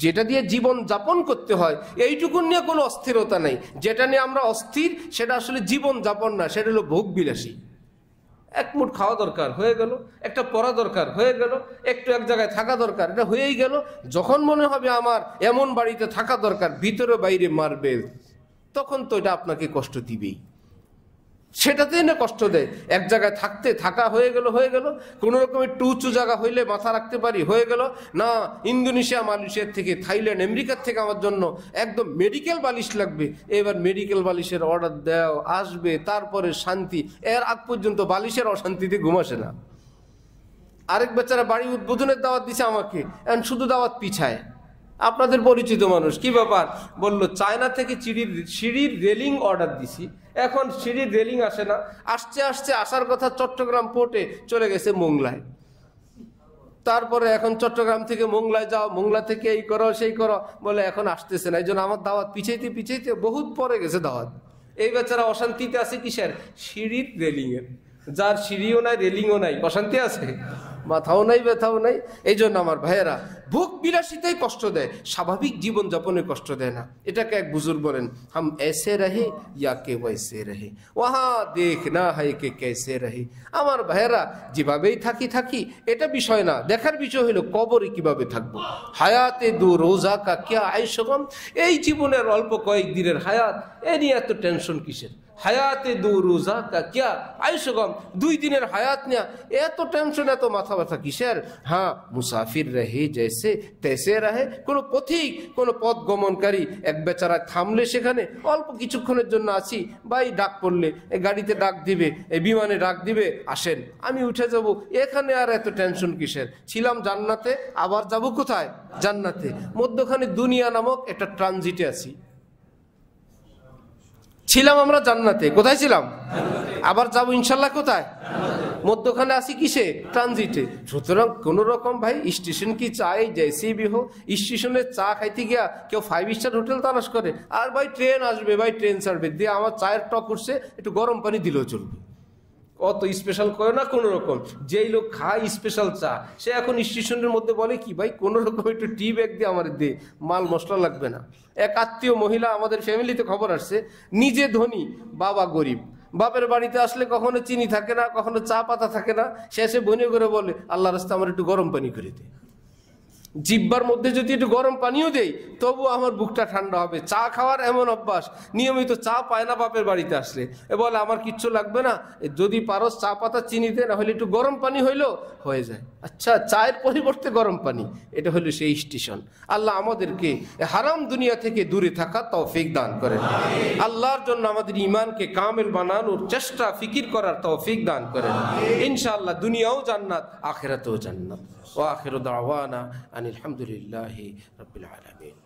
যেটা দিয়ে জীবন যাপন করতে হয় এইটুকুন নিয়ে কোনো অস্থিরতা নেই। যেটা নিয়ে আমরা অস্থির সেটা আসলে জীবন যাপন না, সেটা হলো ভোগ বিলাসী। 1 মুঠ খাওয়া দরকার, হয়ে গেল। একটা পড়া দরকার, হয়ে গেল। একটু এক জায়গায় থাকা দরকার, এটা হয়েই গেল। যখন মনে হবে আমার এমন বাড়িতে থাকা দরকার ভিতরে বাইরে মার্বেল, তখন তো এটা আপনাকে কষ্ট দিবেই। সেটাতেই না কষ্ট দেয়। এক জায়গায় থাকা হয়ে গেল, কোনো রকম একটু উঁচু জায়গা হইলে মাথা রাখতে পারি, হয়ে গেল না। ইন্দোনেশিয়া, মালয়েশিয়ার থেকে, থাইল্যান্ড, আমেরিকার থেকে আমার জন্য একদম মেডিকেল বালিশ লাগবে। এবার মেডিকেল বালিশের অর্ডার দাও, আসবে, তারপরে শান্তি। এর আগ পর্যন্ত বালিশের অশান্তিতে ঘুমাসে না। আরেক বেচারা বাড়ি উদ্বোধনের দাওয়াত দিছে আমাকে, এখন শুধু দাওয়াত পিছায়। আপনাদের পরিচিত মানুষ, কি ব্যাপার? বলল চায়না থেকে সিঁড়ির রেলিং অর্ডার দিছি, এখন সিঁড়ির রেলিং আসে না। আসছে আসার কথা চট্টগ্রাম পোর্টে, চলে গেছে মোংলায়। তারপরে এখন চট্টগ্রাম থেকে মোংলায় যাও, মোংলা থেকে এই করো সেই করো, বলে এখন আসতেছে না। এই জন্য আমার দাওয়াত পিছাইতে বহুত পরে গেছে দাওয়াত। এই বেচারা অশান্তিতে আছে কিসের? সিঁড়ির রেলিং এর। যার সিঁড়িও নাই, রেলিংও নাই, অশান্তি আছে, মাথাও নাই, ব্যথাও নাই। এই জন্য আমার ভাইয়েরা, ভোগ বিলাসিতাই কষ্ট দেয়, স্বাভাবিক জীবন যাপনে কষ্ট দেয় না। এটাকে এক বুজুর্গ বলেন, হাম এসে রহে ইয়া কে ওয়াইসে রহে, ওহা দেখনা হয় কে কেসে রহে। আমার ভাইয়েরা, যেভাবেই থাকি এটা বিষয় না, দেখার বিষয় হলো কবরে কিভাবে থাকবো। হায়াতে দু রোজা কা ক্যা আয়শগম, এই জীবনের অল্প কয়েক দিনের হায়াত, এ নিয়ে এত টেনশন কিসের? হায়াতে দু রোজা কা ক্যা আয়শগম, 2 দিনের হায়াত নিয়ে এত টেনশন, এত মাথা ব্যথা কিসের? হ্যাঁ, মুসাফির রহে জৈসে তৈসে রহে। কোনো পথিক, কোনো পথ গমনকারী এক বেচারা থামলে সেখানে অল্প কিছুক্ষণের জন্য আছি, ভাই ডাক পড়লে গাড়িতে ডাক দিবে, বিমানে ডাক দিবে, আসেন আমি উঠে যাব, এখানে আর এত টেনশন কিসের? ছিলাম জান্নাতে, আবার যাব কোথায়? জান্নাতে। মধ্যখানে দুনিয়া নামক একটা ট্রানজিটে আছি। ছিলাম আমরা জান্নাতে, কোথায় ছিলাম? আবার যাবো ইনশাল্লাহ কোথায়? মধ্যখানে আসি কিসে? ট্রানজিটে। সুতরাং কোন রকম ভাই স্টেশন কি চাই জেসি বি হোক, স্টেশনে চা খাইতে গিয়া কেউ 5 স্টার হোটেল তালাশ করে, আর ভাই ট্রেন আসবে, ভাই ট্রেন ছাড়বে, দিয়ে আমার চায়ের টক উঠছে, একটু গরম পানি দিলেও চলবে। অত স্পেশাল করে না কোনো রকম। যেই লোক খায় স্পেশাল চা, সে এখন স্টেশনের মধ্যে বলে কি, ভাই কোনো রকম একটু টি ব্যাগ দিয়ে আমার দে, মাল মশলা লাগবে না। এক আত্মীয় মহিলা আমাদের ফ্যামিলিতে খবর আসছে, নিজে ধনী, বাবা গরিব। বাপের বাড়িতে আসলে কখনো চিনি থাকে না, কখনো চা পাতা থাকে না, শেষে বনে করে বলে, আল্লাহ রাস্তা আমার একটু গরম পানি করে দে। জিব্বার মধ্যে যদি একটু গরম পানিও দেই, তবু আমার বুকটা ঠান্ডা হবে। চা খাওয়ার এমন অভ্যাস, নিয়মিত চা পায় না বাপের বাড়িতে আসলে, বলে আমার কিচ্ছু লাগবে না, যদি পারো চা পাতা চিনি দে, না হলে একটু গরম পানি হইলেও হয়ে যায়। আচ্ছা, চায়ের পরিবর্তে গরম পানি, এটা হলো সেই স্টেশন। আল্লাহ আমাদেরকে হারাম দুনিয়া থেকে দূরে থাকা তৌফিক দান করেন। আল্লাহর জন্য আমাদের ঈমানকে কামেল বানানোর চেষ্টা, ফিকির করার তৌফিক দান করেন। ইনশাআল্লাহ দুনিয়াও জান্নাত, আখিরাতেও জান্নাত। ওয়া আখিরু দাওয়ানা আনিল হামদুলিল্লাহি রাব্বিল আলামিন।